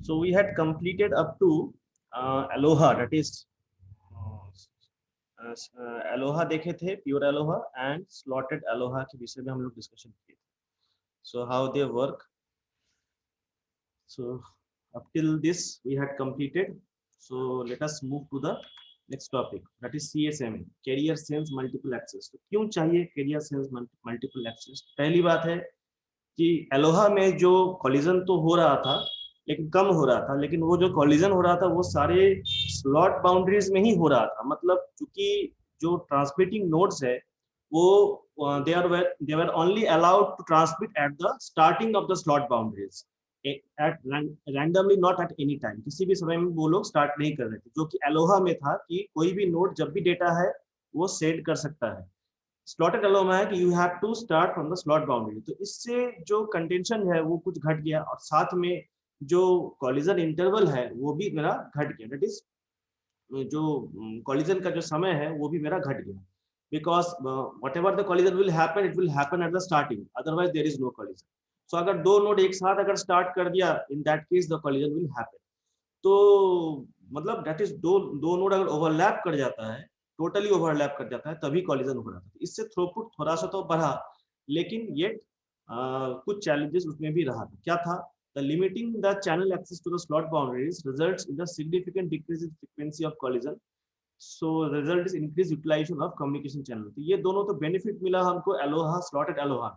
So we had completed up to Aloha, that is Aloha देखे थे, pure Aloha and slotted Aloha के विषय में हम लोग डिस्कशन किए थे. So how they work. So up till this we had completed. So let us move to the next topic, that is CSMA, Carrier Sense Multiple Access. तो क्यों चाहिए Carrier Sense Multiple Access? पहली बात है कि Aloha में जो collision तो हो रहा था लेकिन कम हो रहा था, लेकिन वो जो कॉलिजन हो रहा था वो सारे स्लॉट बाउंड्रीज में ही हो रहा था. मतलब क्योंकि जो ट्रांसमिटिंग नोड्स है वो they were only allowed to transmit at the starting of the slot boundaries at randomly, not at any time. किसी भी समय में वो लोग स्टार्ट नहीं कर रहे थे, जो कि Aloha में था कि कोई भी नोड जब भी डेटा है वो सेंड कर सकता है. स्लॉटेड Aloha है कि you have to start from the slot boundary. तो इससे जो कंटेंशन है वो कुछ घट गया और साथ में जो कॉलिजन इंटरवल है वो भी मेरा घट गया. दैट इज जो कॉलिजन का जो समय है वो भी मेरा घट गया. Because whatever the collision will happen, it will happen at the starting, otherwise there is no collision. So अगर दो नोड एक साथ अगर स्टार्ट कर दिया, in that case the collision will happen. तो मतलब दैट इज दो नोड अगर ओवरलैप कर जाता है, टोटली ओवरलैप कर जाता है, तभी कॉलिजन हो रहा था. इससे थ्रूपुट थोड़ा सा तो बढ़ा, लेकिन ये कुछ चैलेंजेस उसमें भी रहा. क्या था? The limiting the channel access to the slot boundaries results in the significant decrease in frequency of collision. So the result is increased utilization of communication channel. तो ये दोनों तो बेनिफिट मिला हमको Aloha, slotted Aloha.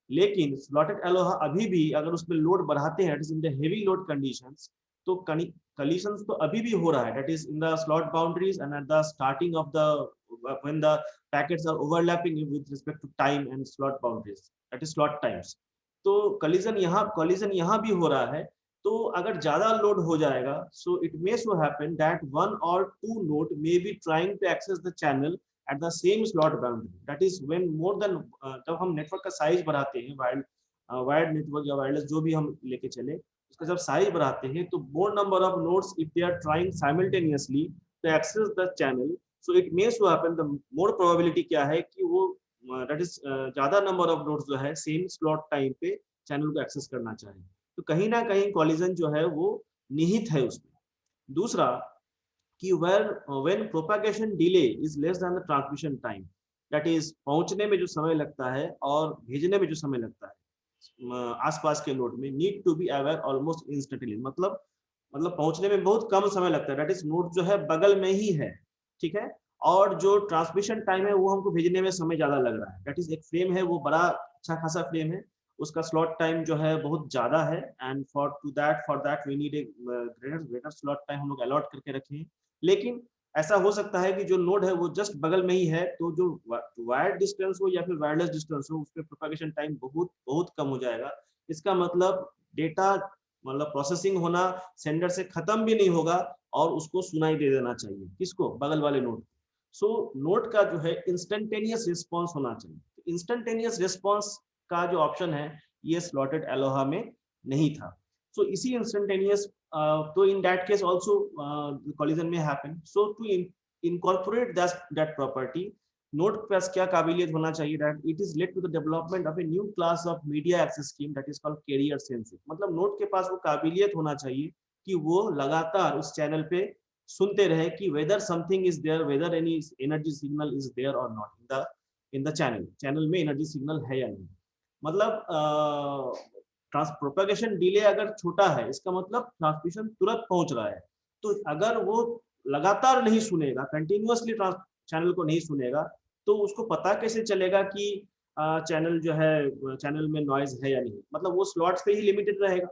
लेकिन slotted Aloha अभी भी अगर उसमें लोड बढ़ाते हैं, in the heavy load conditions, तो collisions तो अभी भी हो रहा है. That is in the slot boundaries and at the starting of the when the packets are overlapping with respect to time and slot boundaries, that is slot times. तो collision यहाँ भी हो रहा है. तो अगर ज्यादा लोड हो जाएगा, so it may so happen that one और two node may be trying to access the channel at the same slot boundary. That is when more than जब हम नेटवर्क का साइज बढ़ाते हैं, वायर्ड नेटवर्क या wireless जो भी हम लेके चले, उसका जब साइज बढ़ाते हैं तो more number of nodes if they are trying simultaneously to access the channel, so it may so happen, the more probability क्या है कि वो that is ज्यादा number of nodes जो है same slot time पे चैनल को एक्सेस करना चाहे. तो कहीं ना कहीं कॉलिजन जो है वो निहित है उसमें. दूसरा कि when propagation delay is less than the transmission time, that is पहुंचने में जो समय लगता है और भेजने में जो समय लगता है आसपास के नोड में, need to be aware almost instantly. मतलब पहुंचने में बहुत कम समय लगता है. that is नोड जो है बगल में ही है, ठीक है, और जो ट्रांसमिशन टाइम है वो हमको भेजने में समय ज्यादा लग रहा है. that is एक फ्रेम है, वो बड़ा अच्छा खासा फ्रेम है, उसका स्लॉट टाइम जो है बहुत ज्यादा है. And for that we need a greater slot time हम लोग अलॉट करके रखे हैं. लेकिन ऐसा हो सकता है कि जो नोड है वो जस्ट बगल में ही है, तो जो वायर्ड डिस्टेंस हो या फिर वायरलेस डिस्टेंस हो, उसमें प्रोपेगेशन टाइम बहुत कम हो जाएगा. इसका मतलब डेटा मतलब प्रोसेसिंग होना सेंडर से खत्म भी नहीं होगा और उसको सुनाई दे देना चाहिए. किसको? बगल वाले नोड. सो नोड का जो है इंस्टेंटेनियस रिस्पॉन्स होना चाहिए. इंस्टेंटेनियस रिस्पॉन्स का जो ऑप्शन है ये स्लॉटेड Aloha में नहीं था. सो इसी इंस्टेंटेनियस तो in that case also collision may happen. So to incorporate that property, node के पास क्या काबिलियत होना चाहिए? that it is led to the development of a new class of media access scheme that is called carrier sensing. मतलब node के पास वो काबिलियत होना चाहिए कि वो लगातार उस चैनल पे सुनते रहे कि whether something is there, whether any energy signal is there or not in the channel में एनर्जी सिग्नल है या नहीं. मतलब प्रोपेगेशन डिले अगर छोटा है, इसका मतलब ट्रांसमिशन तुरंत पहुंच रहा है. तो अगर वो लगातार नहीं सुनेगा, कंटिन्यूअसली चैनल को नहीं सुनेगा, तो उसको पता कैसे चलेगा कि चैनल जो है चैनल में नॉइज है या नहीं. मतलब वो स्लॉट्स पे ही लिमिटेड रहेगा.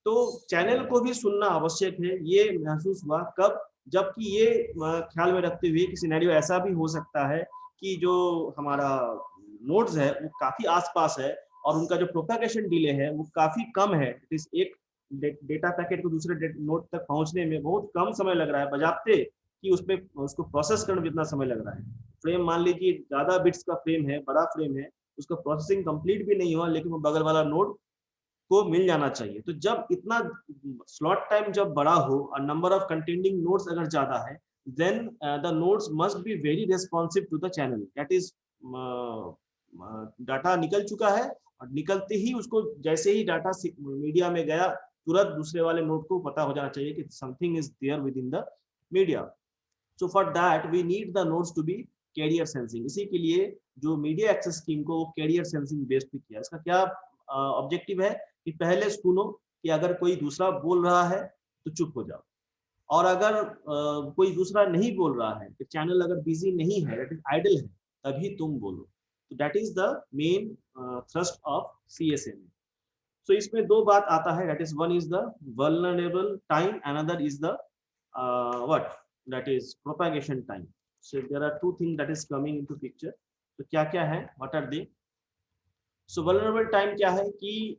तो चैनल को भी सुनना आवश्यक है. ये महसूस हुआ कब? जबकि ये ख्याल में रखते हुए कि सिनेरियो ऐसा भी हो सकता है कि जो हमारा नोड्स है वो काफी आसपास है और उनका जो प्रोपेगेशन डिले है वो काफी कम है. इस एक डेटा पैकेट को दूसरे नोड तक पहुंचने में बहुत कम समय लग रहा है, बजाते कि उसको प्रोसेस करने में जितना समय लग रहा है. फ्रेम मान लीजिए ज्यादा बिट्स का फ्रेम है, बड़ा फ्रेम है, उसका प्रोसेसिंग कंप्लीट भी नहीं हुआ, लेकिन वो बगल वाला नोड को मिल जाना चाहिए. तो जब इतना स्लॉट टाइम जब बड़ा हो और नंबर ऑफ कंटेनिंग नोड्स अगर ज्यादा है, then the nodes must be very responsive to the channel. That is data निकल चुका है और निकलते ही उसको जैसे ही डाटा मीडिया में गया तुरंत दूसरे वाले नोड को पता हो जाना चाहिए कि something is there with in the media. So for that we need the nodes to be carrier sensing. इसी के लिए जो मीडिया एक्सेस स्कीम को कैरियर सेंसिंग बेस्ड पे किया। इसका क्या ऑब्जेक्टिव है कि पहले सुनो कि अगर कोई दूसरा बोल रहा है तो चुप हो जाओ, और अगर कोई दूसरा नहीं बोल रहा है कि चैनल अगर बिजी नहीं है, दैट इज आइडल है, तभी तुम बोलो। तो that is the main thrust of CSMA। So इसमें दो बात आता है, that is one is the vulnerable time, another is the what, that is propagation time. So there are two thing that is coming into picture. तो क्या क्या है, what are they? So vulnerable time क्या है कि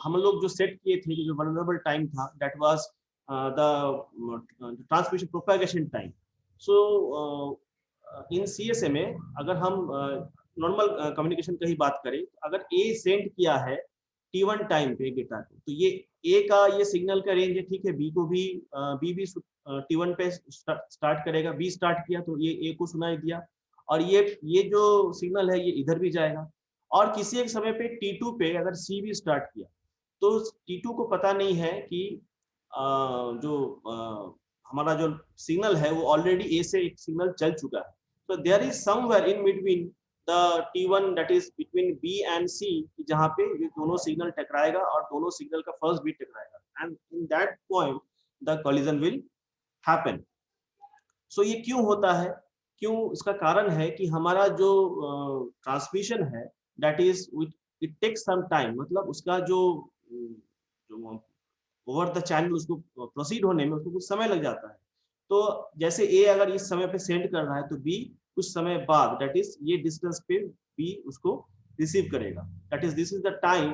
हम लोग जो सेट किए थे कि जो वल्नरेबल टाइम था that was the transmission propagation time. So in CSMA अगर हम नॉर्मल कम्युनिकेशन की ही बात करें, अगर A सेंड किया है T1 टाइम पे डेटा को, तो ये A का ये सिग्नल का रेंज है, ठीक है। B को भी B भी T1 पे स्टार्ट करेगा, B स्टार्ट किया तो ये A को सुनाई दिया, और ये जो सिग्नल है ये इधर भी जाएगा। और किसी एक समय पे T2 पे अगर C भी स्टार्ट किया तो T2 को पता नहीं है कि जो हमारा जो सिग्नल है वो ऑलरेडी A से एक सिग्नल चल चुका है। तो there is somewhere in between the T1 that is between B and C, जहाँ पे ये दोनों सिग्नल टकराएगा और दोनों सिग्नल का फर्स्ट बीट टकराएगा, and in that point the collision will happen. So ये क्यों होता है, क्यों? इसका कारण है कि हमारा जो ट्रांसमिशन है that is it takes some time, मतलब उसका जो ओवर द चैनल उसको प्रोसीड होने में उसको कुछ समय लग जाता है। तो जैसे A अगर इस समय पे सेंड कर रहा है तो B कुछ समय बाद, दैट इज ये डिस्टेंस पे B उसको रिसीव करेगा, that is this is the time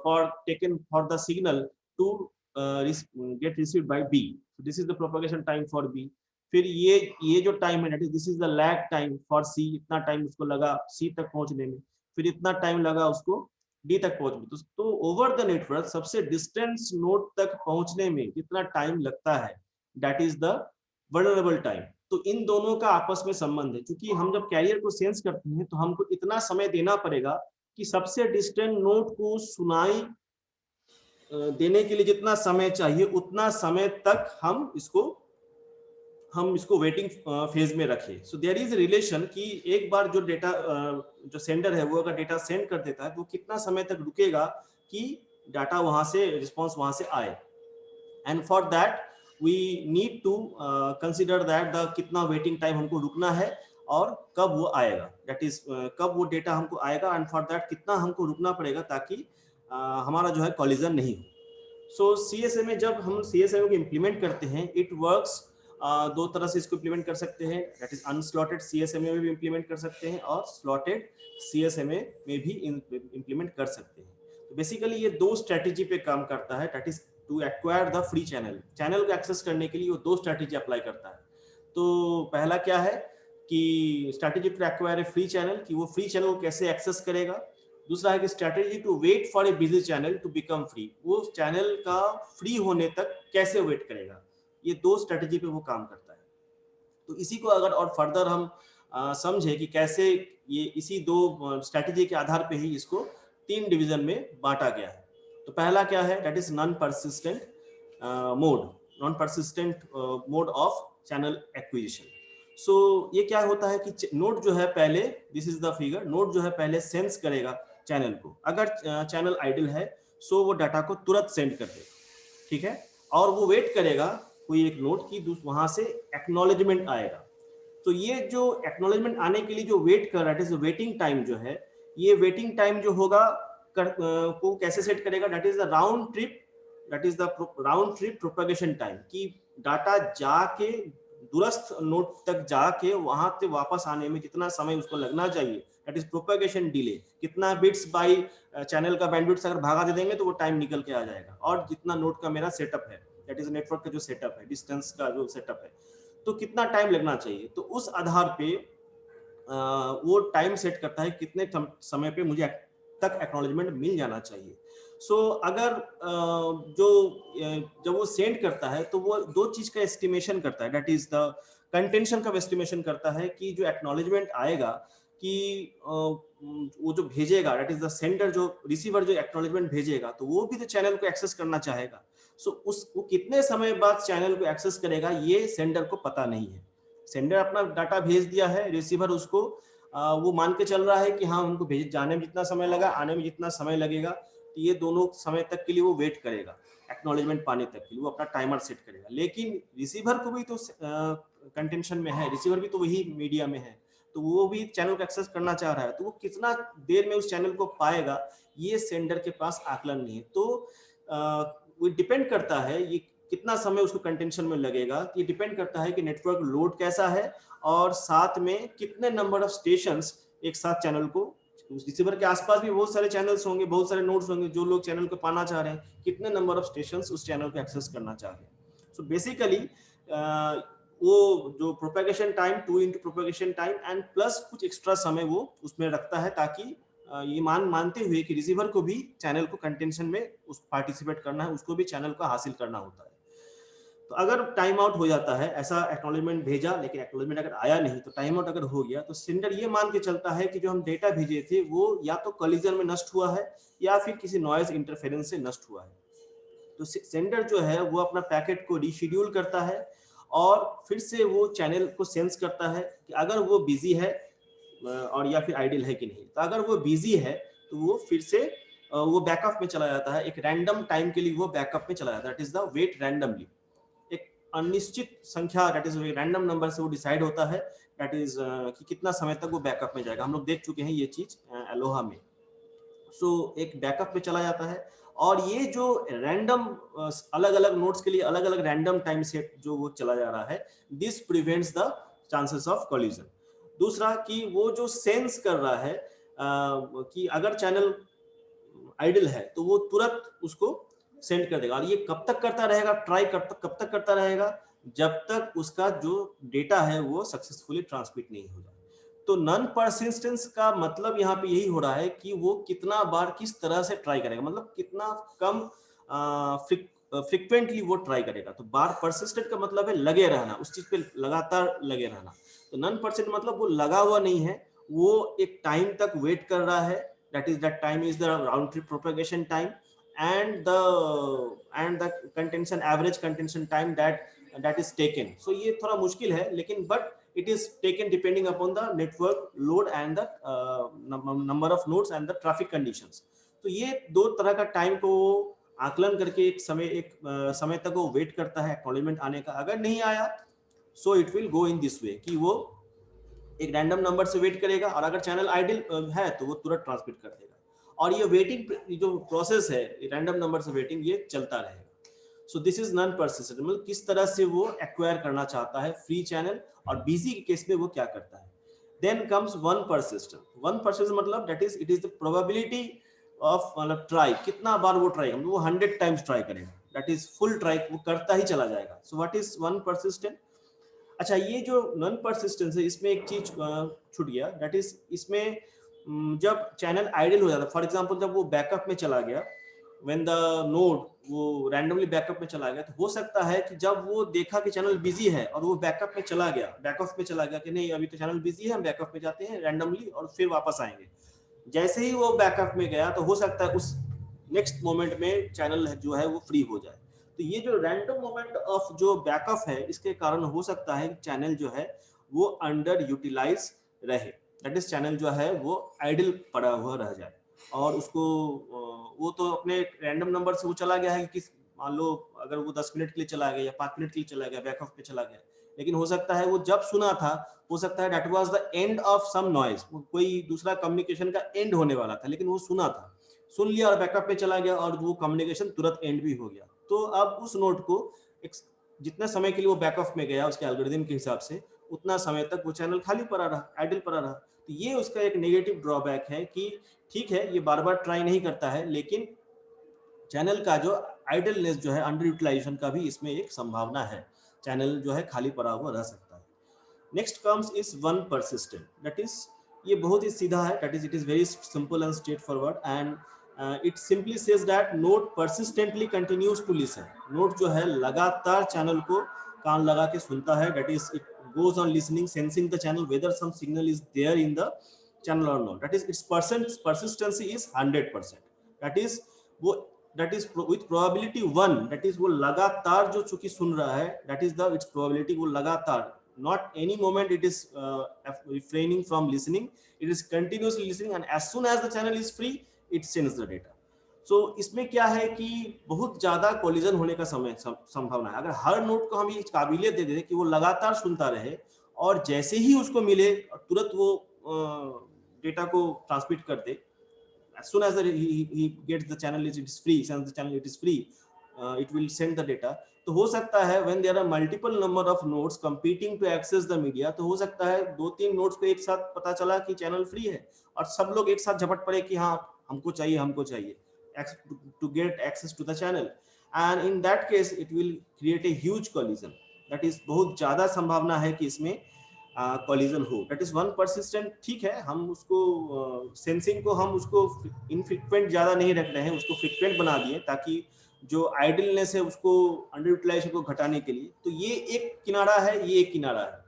for taken for the signal to get received by B। This is the propagation time for B। फिर ये जो टाइम है that is this is the lag time for C, इतना time उसको लगा C तक पहुंचने में, फिर इतना टाइम लगा उसको D तक पहुंचने। तो ओवर द नेटवर्क सबसे डिस्टेंस नोड तक पहुंचने में कितना टाइम लगता है, that is the vulnerable time. तो इन दोनों का आपस में संबंध है, क्योंकि हम जब कैरियर को सेंस करते हैं तो हमको इतना समय देना पड़ेगा कि सबसे डिस्टेंट नोड को सुनाई देने के लिए जितना समय चाहिए उतना समय तक हम इसको वेटिंग फेज में रखें। सो देयर इज रिलेशन कि एक बार जो डेटा जो सेंडर है वो अगर डेटा सेंड कर देता है तो कितना समय तक रुकेगा कि डाटा वहां से रिस्पॉन्स वहां से आए, and for that we need to consider that the कितना वेटिंग टाइम हमको रुकना है और कब वो आएगा, दैट इज कब वो डेटा हमको आएगा, एंड फॉर दैट कितना हमको रुकना पड़ेगा ताकि हमारा जो है कॉलिजन नहीं हो। सो CSMA जब हम CSMA को इम्प्लीमेंट करते हैं, इट वर्क्स दो तरह से इसको इम्प्लीमेंट कर सकते हैं, दैट इज अनस्लॉटेड CSMA में भी इम्प्लीमेंट कर सकते हैं और स्लॉटेड CSMA में भी इम्प्लीमेंट कर सकते हैं। तो बेसिकली ये दो स्ट्रेटेजी पे काम करता है, that is to acquire the free channel को एक्सेस करने के लिए वो दो स्ट्रेटेजी अप्लाई करता है। तो पहला क्या है कि strategy to acquire a free channel, कि वो फ्री चैनल को कैसे एक्सेस करेगा। दूसरा है कि strategy to wait for a busy channel to become free, वो चैनल का फ्री होने तक कैसे वेट करेगा। ये दो स्ट्रेटेजी पे वो काम करता है। तो इसी को अगर और फर्दर हम समझे कि कैसे ये इसी दो स्ट्रेटेजी के आधार पे ही इसको 3 डिवीजन में बांटा गया है। तो पहला क्या है, that is non persistent mode of channel acquisition. So ये क्या होता है कि नोड जो है पहले, this is the figure, node जो है पहले सेंस करेगा चैनल को, अगर चैनल आइडल है सो वो डाटा को तुरंत सेंड कर देगा, ठीक है। और वो वेट करेगा कोई एक नोड की वहां से एक्नॉलेजमेंट आएगा। तो ये जो एक्नॉलेजमेंट आने के लिए जो वेट कर रहा है, वेटिंग टाइम जो है, ये वेटिंग टाइम जो होगा को कैसे सेट करेगा, that is the round trip propagation time, कि डाटा जाके दूरस्थ नोड तक जाके वहां से वापस आने में जितना समय उसको लगना चाहिए, दैट इज प्रोपेगेशन डिले। कितना बिट्स बाई चैनल का बैंडविड्थ अगर भागा दे देंगे तो वो टाइम निकल के आ जाएगा, और जितना नोड का मेरा सेटअप है, दैट इज नेटवर्क का जो सेटअप है, डिस्टेंस का जो सेटअप है, तो कितना टाइम लगना चाहिए। तो उस आधार पे वो टाइम सेट करता है कितने समय पे मुझे तक एक्नॉलेजमेंट मिल जाना चाहिए। सो अगर जब वो सेंड करता है तो वो दो चीज का एस्टिमेशन करता है, दैट इज द कंटेंशन का एस्टिमेशन करता है कि जो एक्नॉलेजमेंट आएगा कि वो जो भेजेगा, दैट इज द सेंडर, जो रिसीवर जो एक्नॉलेजमेंट भेजेगा, तो वो भी तो चैनल को एक्सेस करना चाहेगा। सो वो कितने समय बाद चैनल को एक्सेस करेगा ये सेंडर को पता नहीं है। सेंडर अपना डाटा भेज दिया है, रिसीवर उसको वो मान के चल रहा है कि हाँ उनको भेज जाने में जितना समय लगा, आने में जितना समय लगेगा, तो ये दोनों समय तक के लिए वो वेट करेगा, एक्नॉलेजमेंट पाने तक के लिए वो अपना टाइमर सेट करेगा। लेकिन रिसीवर को भी तो कंटेंशन में है, रिसीवर भी तो वही मीडिया में है, तो वो भी चैनल को एक्सेस करना चाह रहा है, तो वो कितना देर में उस चैनल को पाएगा ये सेंडर के पास आकलन नहीं है। तो वो डिपेंड करता है ये कितना समय उसको कंटेंशन में लगेगा, ये डिपेंड करता है कि नेटवर्क लोड कैसा है और साथ में कितने नंबर ऑफ स्टेशंस एक साथ चैनल को, उस रिसीवर के आसपास भी बहुत सारे चैनल्स होंगे, बहुत सारे नोड्स होंगे, जो लोग चैनल को पाना चाह रहे हैं, कितने नंबर ऑफ स्टेशंस उस चैनल को एक्सेस करना चाह रहे हैं। सो बेसिकली वो जो propagation time 2 into propagation time and plus कुछ एक्स्ट्रा समय वो उसमें रखता है, ताकि ये मानते हुए कि रिसीवर को भी चैनल को कंटेंशन में उस पार्टिसिपेट करना है, उसको भी चैनल को हासिल करना होता है। तो अगर टाइम आउट हो जाता है, ऐसा एक्नॉलेजमेंट भेजा लेकिन एक्नॉलेजमेंट अगर आया नहीं, तो टाइम आउट अगर हो गया, तो सेंडर ये मान के चलता है कि जो हम डेटा भेजे थे वो या तो कोलिजन में नष्ट हुआ है या फिर किसी नॉइज इंटरफेरेंस से नष्ट हुआ है। तो सेंडर जो है वो अपना पैकेट को रीशेड्यूल करता है और फिर से वो चैनल को सेंस करता है कि अगर वो बिजी है और या फिर आइडियल है कि नहीं। तो अगर वो बिजी है तो वो फिर से वो बैकअप में चला जाता है, एक रैंडम टाइम के लिए वो बैकअप में चला जाता है, that is the wait randomly. एक अनिश्चित संख्या, दैट इज रैंडम नंबर से वो डिसाइड होता है, दैट इज कि कितना समय तक वो बैकअप में जाएगा। हम लोग देख चुके हैं ये चीज अलोहा में। सो एक बैकअप में चला जाता है और ये जो रैंडम अलग अलग नोड्स के लिए अलग अलग रैंडम टाइम सेट जो वो चला जा रहा है, this prevents the chances of collision. दूसरा कि वो जो सेंस कर रहा है कि अगर चैनल आइडल है तो वो तुरंत उसको सेंड कर देगा। और ये कब तक करता रहेगा, ट्राई कब तक करता रहेगा, जब तक उसका जो डेटा है वो सक्सेसफुली ट्रांसमिट नहीं हो जाए। तो नॉन परसिस्टेंस का मतलब यहाँ पे यही हो रहा है कि वो कितना बार किस तरह से ट्राई करेगा, मतलब कितना कम फ्रिक्वेंटली वो ट्राई करेगा। तो बार परसिस्टेंट का मतलब है लगे रहना, उस चीज पे लगातार लगे रहना। तो नॉन परसिस्टेंट मतलब वो लगा हुआ नहीं है, वो एक टाइम तक वेट कर रहा है, that time is the round trip propagation time and the contention average contention time that is taken. So ये थोड़ा मुश्किल है, लेकिन but it is taken depending upon the network load and the number of nodes and the traffic conditions. तो ये दो तरह का टाइम को आकलन करके एक समय तक वो वेट करता है एक्नॉलेजमेंट आने का। अगर नहीं आया so it will go in this way कि वो एक रैंडम नंबर से वेट करेगा और अगर चैनल आइडियल है तो वो तुरंत ट्रांसमिट कर देगा। और ये वेटिंग जो प्रोसेस है रैंडम नंबर से वेटिंग, ये चलता रहेगा। So this is non persistent, मतलब किस तरह से वो एक्वायर करना चाहता है फ्री चैनल, और बिजी के केस में वो क्या करता है। Then comes one persistent. One persistent मतलब that is it is the probability of, मतलब ट्राई, कितना बार वो ट्राई, मतलब वो 100 टाइम्स ट्राई करेगा, दैट इज फुल ट्राई, वो करता ही चला जाएगा। So what is one persistent. अच्छा, ये जो नॉन परसिस्टेंस है इसमें एक चीज छूट गया, दैट इज इसमें जब चैनल आइडल हो जाता है, फॉर एग्जांपल जब वो बैकअप में चला गया, व्हेन द नोड वो रैंडमली बैकअप में चला गया, तो हो सकता है कि जब वो देखा कि चैनल बिजी है और वो बैकअप में चला गया कि नहीं अभी तो चैनल बिजी है, हम बैकअप में जाते हैं रैंडमली और फिर वापस आएंगे। जैसे ही वो बैकअप में गया तो हो सकता है उस नेक्स्ट मोमेंट में चैनल जो है वो फ्री हो जाए। तो ये जो रैंडम मोमेंट ऑफ जो बैकअप है, इसके कारण हो सकता है कि चैनल जो है वो अंडर यूटिलाइज रहे, दैट इज चैनल जो है वो आइडल पड़ा हुआ रह जाए। और उसको वो तो अपने रैंडम नंबर से वो चला गया है कि किस, मान लो अगर वो 10 मिनट के लिए चला गया या 5 मिनट के लिए चला गया, बैकअप पे चला गया, लेकिन हो सकता है वो जब सुना था, हो सकता है that was the end of some noise, कोई दूसरा कम्युनिकेशन का एंड होने वाला था, लेकिन वो सुना था, सुन लिया और बैकअप पे चला गया और वो कम्युनिकेशन तुरंत एंड भी हो गया। तो अब उस नोड को जितना समय के लिए वो बैकअप में गया उसके एल्गोरिथम के हिसाब से, उतना समय तक वो चैनल खाली पड़ा रहा, आइडल पड़ा रहा। तो ये उसका एक नेगेटिव ड्रॉबैक है कि ठीक है ये बार बार ट्राई नहीं करता है, लेकिन चैनल का जो आइडलनेस जो है, अंडर यूटिलाइजेशन का भी इसमें एक संभावना है, चैनल जो है खाली पड़ा हुआ रह सकता है। Next comes is one persistent, that is ये बहुत ही सीधा है, that is it is very simple and straightforward and it simply says that node persistently continues to listen. Node जो है लगातार चैनल को कान लगा के सुनता है, that is it goes on listening, sensing the channel whether some signal is there in the channel or not. That is its persistency is 100%. that is वो that is with probability 1, that is वो लगातार जो चूंकि सुन रहा है, that is the its probability, वो लगातार, not any moment it is refraining from listening, it is continuously listening, and as soon as the channel is free it sends the data. So इसमें क्या है कि बहुत ज्यादा कोलिजन होने का संभावना है। अगर हर नोड को हम ये काबिलियत दे दें कि वो लगातार सुनता रहे और जैसे ही उसको मिले तुरंत वो डेटा को ट्रांसमिट कर दे, as soon as he gets the channel, it is free, since the channel it is free, it will send the data. तो हो सकता है when there are multiple number of nodes competing to access the media, तो हो सकता है 2-3 nodes को एक साथ पता चला कि चैनल फ्री है और सब लोग एक साथ झपट पड़े कि हाँ हमको चाहिए to get access to the channel, and in that case it will create a huge collision. that is बहुत ज्यादा संभावना है कि इसमें collision हो. that is one persistent. ठीक है, हम उसको सेंसिंग को हम उसको इनफ्रीक्वेंट ज्यादा नहीं रख रहे हैं, उसको फ्रीक्वेंट बना दिए ताकि जो आइडलनेस है उसको अंडर यूटिलाइजेशन को घटाने के लिए. तो ये एक किनारा है, ये एक किनारा है.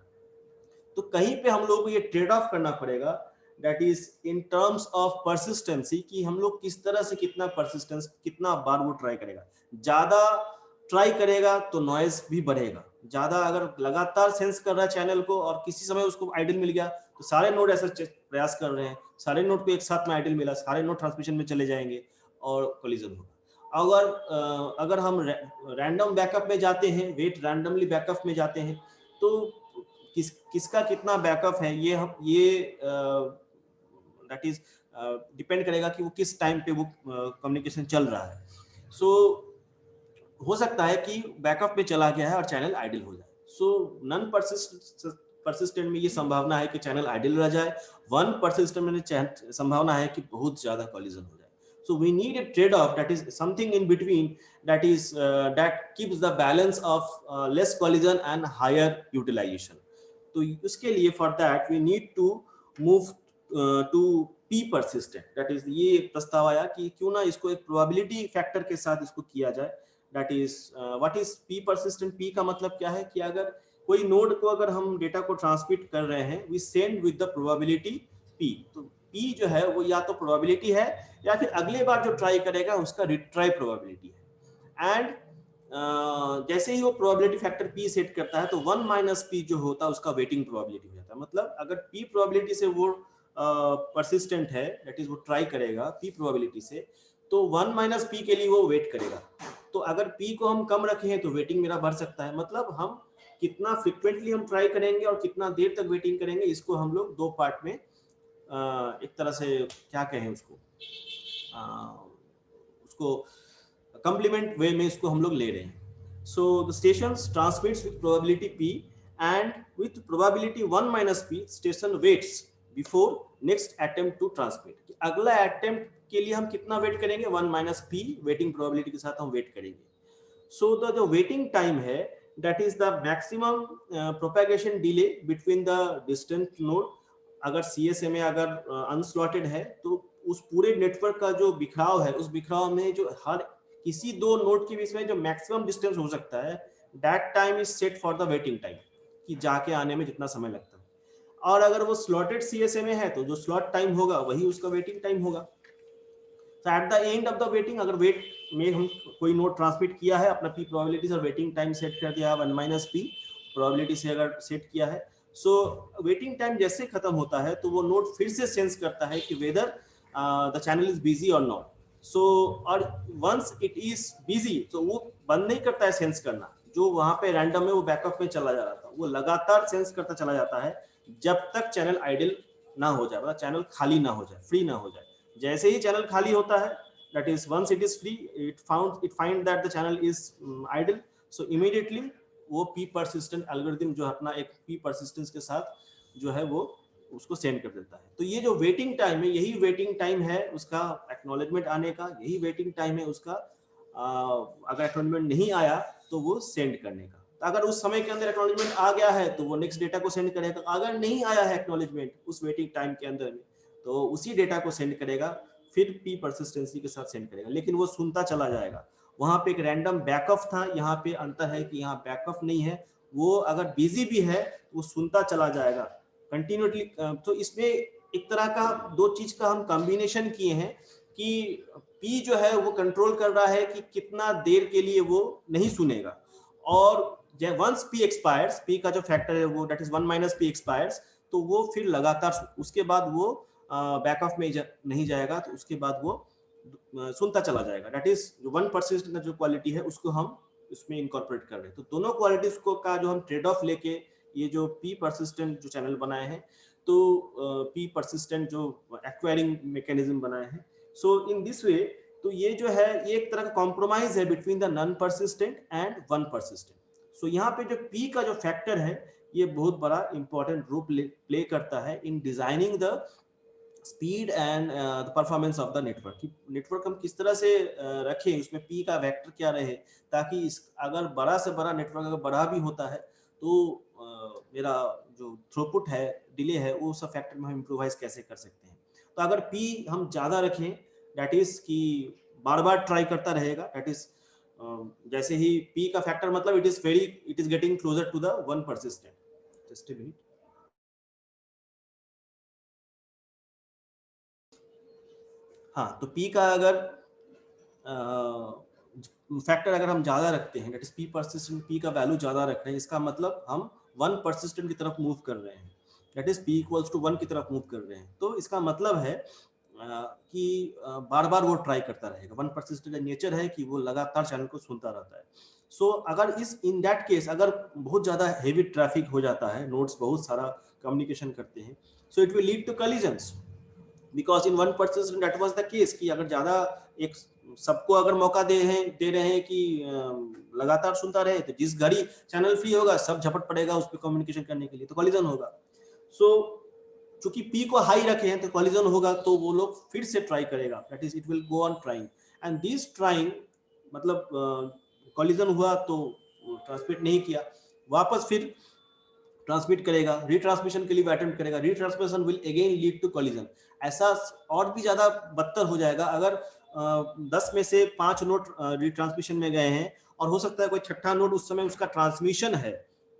तो कहीं पे हम लोगों को ये ट्रेड ऑफ करना पड़ेगा, that is in terms of persistency, कि हम लोग किस तरह से कितना persistence, कितना बार वो ट्राई करेगा. ज्यादा ट्राई करेगा तो नॉइज भी बढ़ेगा. ज्यादा अगर लगातार सेंस कर रहा है चैनल को और किसी समय उसको आइडल मिल गया तो सारे नोड ऐसा प्रयास कर रहे हैं, सारे नोड को एक साथ में आइडल मिला, सारे नोड ट्रांसमिशन में चले जाएंगे और कोलिजन होगा. अगर हम रैंडम बैकअप में जाते हैं, वेट रैंडमली बैकअप में जाते हैं, तो किसका कितना बैकअप है ये दैट इज डिपेंड करेगा कि वो किस टाइम पे वो कम्युनिकेशन चल रहा है. सो हो सकता है कि बैकअप में चला गया है और चैनल आइडल हो जाए. सो नॉन परसिस्टेंट में ये संभावना है कि चैनल आइडल रह जाए. वन परसिस्टेंट में संभावना है कि बहुत ज्यादा कोलिजन हो जाए. So we need a trade-off, that is something in between, that is that keeps the balance of less collision and higher utilization. तो उसके लिए for that we need to move to P persistent. That is ये प्रस्ताव आया कि क्यों ना इसको एक probability factor के साथ इसको किया जाए. That is what is P persistent? P का मतलब क्या है कि अगर कोई नोड को अगर हम डेटा को ट्रांसमिट कर रहे हैं, we send with the probability P. तो P जो है वो या तो probability है या फिर अगले बार जो ट्राई करेगा उसका रिट्राई प्रोबेबिलिटी है. एंड जैसे ही वो प्रोबेबिलिटी फैक्टर P सेट करता है तो 1 माइनस P जो होता है उसका वेटिंग प्रोबेबिलिटी हो जाता है. मतलब अगर P प्रोबेबिलिटी से वो परसिस्टेंट है, दैट इज वो ट्राई करेगा P प्रोबेबिलिटी से, तो 1 माइनस P के लिए वो वेट करेगा. तो अगर P को हम कम रखे हैं तो वेटिंग मेरा बढ़ सकता है. मतलब हम कितना फ्रिक्वेंटली हम ट्राई करेंगे और कितना देर तक वेटिंग करेंगे, इसको हम लोग दो पार्ट में एक तरह से क्या कहें उसको कंप्लीमेंट वे में इसको हम लोग ले रहे हैं. So the station transmits with probability P and with probability 1 minus P station waits before next attempt to transmit. अगला अटेम्प्ट के लिए हम कितना वेट करेंगे, 1 माइनस P वेटिंग प्रोबेबिलिटी के साथ हम वेट करेंगे. सो द जो वेटिंग टाइम है that is the maximum propagation delay between the distant node. अगर CSMA अगर अनस्लॉटेड है तो उस पूरे नेटवर्क का जो बिखराव है, उस बिखराव में जो हर किसी दो नोड के बीच में जो मैक्सिमम डिस्टेंस हो सकता है, that time is set for the waiting time, कि जाके आने में जितना समय लगता है. और अगर वो स्लॉटेड CSMA है तो जो स्लॉट टाइम होगा वही उसका वेटिंग टाइम होगा. तो at the end of the waiting, अगर वेट में हम कोई नोड ट्रांसमिट किया है, अपना P प्रोबेबिलिटी और वेटिंग टाइम सेट कर दिया है 1 माइनस P प्रोबेबिलिटी से अगर सेट किया है, सो वेटिंग टाइम जैसे खत्म होता है तो वो नोड फिर से सेंस करता है कि whether the channel is busy और नॉट. सो और वंस इट इज बिजी तो वो बंद नहीं करता है सेंस करना. जो वहां पे रैंडम में वो बैकअप में चला जा रहा था, वो लगातार सेंस करता चला जाता है जब तक चैनल आइडल ना हो जाए, मतलब चैनल खाली ना हो जाए, फ्री ना हो जाए. जैसे ही चैनल खाली होता है, that is once it is free, it find that the channel is idle, so immediately वो P persistent algorithm जो अपना एक P persistence के साथ जो है वो उसको सेंड कर देता है. तो ये जो वेटिंग टाइम है, यही वेटिंग टाइम है उसका एक्नॉलेजमेंट आने का, यही वेटिंग टाइम है उसका अगर एक्नॉलेजमेंट नहीं आया तो वो सेंड करने का. तो अगर उस समय के अंदर एक्नॉलेजमेंट आ गया है तो वो नेक्स्ट डेटा को सेंड करेगा. अगर नहीं आया है एक्नॉलेजमेंट उस वेटिंग टाइम के अंदर में, तो उसी डेटा को सेंड करेगा, फिर P परसिस्टेंसी के साथ सेंड करेगा, लेकिन वो सुनता चला जाएगा. वहां पे एक रैंडम बैकअप था, यहाँ पे अंतर है कि यहाँ बैकअप नहीं है. वो अगर बिजी भी है वो सुनता चला जाएगा कंटिन्यूअसली. तो इसमें एक तरह का दो चीज का हम कॉम्बिनेशन किए हैं कि P जो है वो कंट्रोल कर रहा है कि कितना देर के लिए वो नहीं सुनेगा, और वंस P एक्सपायर्स, P का जो फैक्टर है वो that is 1 minus P expires, तो वो फिर लगातार उसके बाद वो बैक ऑफ में नहीं जाएगा, तो उसके बाद वो सुनता चला जाएगा। दैट इज 1% जो क्वालिटी है उसको हम इसमें इनकॉर्पोरेट कर रहे हैं। तो दोनों क्वालिटीज को का जो हम ट्रेड ऑफ लेके ये जो P परसिस्टेंट जो चैनल बनाए हैं, तो P परसिस्टेंट जो एक्वायरिंग मैकेनिज्म बनाए हैं, सो इन दिस वे, तो ये जो है ये एक तरह का कॉम्प्रोमाइज है between the non persistent and one persistent. So यहाँ पे जो P का जो फैक्टर है ये बहुत बड़ा इंपॉर्टेंट रोल प्ले करता है in designing the speed and the performance of the network. Network हम किस तरह से रखें, उसमें P का वेक्टर क्या रहे, ताकि इस अगर बड़ा से बड़ा नेटवर्क अगर बड़ा भी होता है तो मेरा जो थ्रूपुट है, डिले है, वो सब फैक्टर में हम इम्प्रोवाइज कैसे कर सकते हैं। तो अगर P हम ज़्यादा रखें, दैट इज कि बार बार ट्राई करता रहेगा, दैट इज जैसे ही P का फैक्टर मतलब it is getting closer to the one persistent. Just a minute. हाँ, तो P का अगर फैक्टर अगर हम ज्यादा रखते हैं, that is P persistent, P का वैल्यू ज्यादा रख रहे हैं, इसका मतलब हम वन परसिस्टेंट की तरफ मूव कर रहे हैं, that is P equals to 1 की तरफ मूव कर रहे हैं। तो इसका मतलब है कि बार बार वो ट्राई करता रहेगा। वन परसिस्टेंट का नेचर है कि वो लगातार चैनल को सुनता रहता है। सो अगर इस इन दैट केस अगर बहुत ज्यादा हेवी ट्रैफिक हो जाता है, नोड्स बहुत सारा कम्युनिकेशन करते हैं, so it will lead to collisions, because in one persistent that was the case कि अगर ज्यादा एक सबको अगर मौका दे रहे हैं कि लगातार सुनता रहे, तो जिस घड़ी चैनल फ्री होगा सब झपट पड़ेगा उस पर कम्युनिकेशन करने के लिए, तो कॉलिजन होगा। सो चूंकि P को हाई रखे हैं तो कॉलिजन होगा, तो वो लोग फिर से ट्राई करेगा, that is it will go on trying, and this trying मतलब कॉलिजन हुआ तो ट्रांसमिट नहीं किया, वापस फिर ट्रांसमिट करेगा, रिट्रांसमिशन के लिए अटेम्प्ट करेगा, retransmission will again lead to collision. ऐसा और भी ज्यादा बदतर हो जाएगा अगर 10 में से 5 नोट रिट्रांसमिशन में गए हैं और हो सकता है कोई छठा नोट उस समय उसका ट्रांसमिशन है,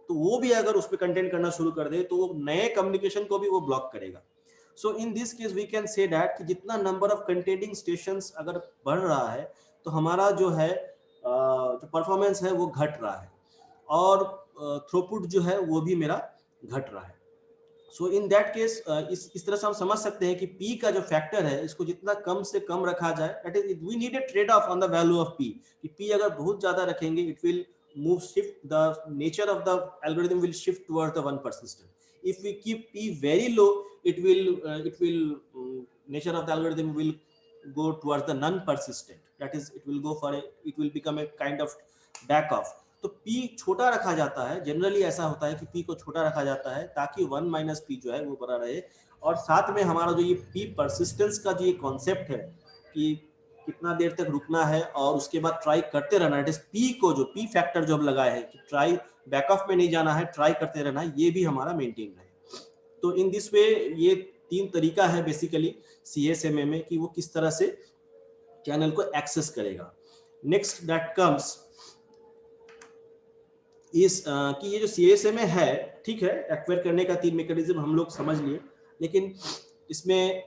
तो वो भी अगर उस पर कंटेंट करना शुरू कर दे तो वो नए कम्युनिकेशन को भी वो ब्लॉक करेगा। So in this case we can say that कि जितना नंबर ऑफ कंटेंटिंग स्टेशंस अगर बढ़ रहा है तो हमारा जो है जो परफॉर्मेंस है वो घट रहा है, और थ्रूपुट जो है वो भी मेरा घट रहा है। सो इन दैट केस इस तरह से हम समझ सकते हैं कि P का जो फैक्टर है इसको जितना कम से कम रखा जाए, that is we need a trade off on the value of P, कि P अगर बहुत ज्यादा रखेंगे it will move shift the nature of the algorithm will shift towards the one persistent. If we keep P very low it will nature of the algorithm will go towards the non persistent, that is it will go for it will become a kind of back off। तो P छोटा रखा जाता है, generally ऐसा होता है कि P को छोटा रखा जाता है ताकि 1 माइनस P जो है वो बड़ा रहे, और साथ में हमारा जो ये P परसिस्टेंस का जो ये कॉन्सेप्ट है कि कितना देर तक रुकना है और उसके बाद ट्राई करते रहना है, P को जो P फैक्टर जो हम लगाए हैं कि ट्राई बैक ऑफ में नहीं जाना है, ट्राई करते रहना है, ये भी हमारा मेंटेन रहे। तो इन दिस वे ये 3 तरीका है बेसिकली CSMA में कि वो किस तरह से चैनल को एक्सेस करेगा। नेक्स्ट दैट कम्स इस कि ये जो CSMA है, ठीक है, एक्वायर करने का 3 मैकेनिज्म हम लोग समझ लिए, लेकिन इसमें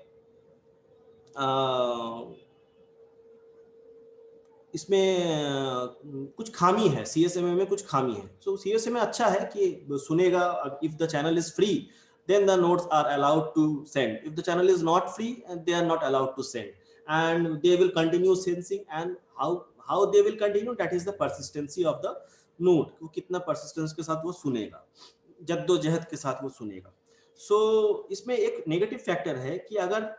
कुछ खामी है, CSMA में कुछ खामी है। सो CSMA अच्छा है कि सुनेगा, if the channel is free then the nodes are allowed to send, if the channel is not free and they are not allowed to send, and they will continue sensing, and how they will continue, that is the persistency of the node, वो कितना persistence के साथ वो सुनेगा, जद्दोजहद के साथ वो सुनेगा। सो इसमें एक नेगेटिव फैक्टर है कि अगर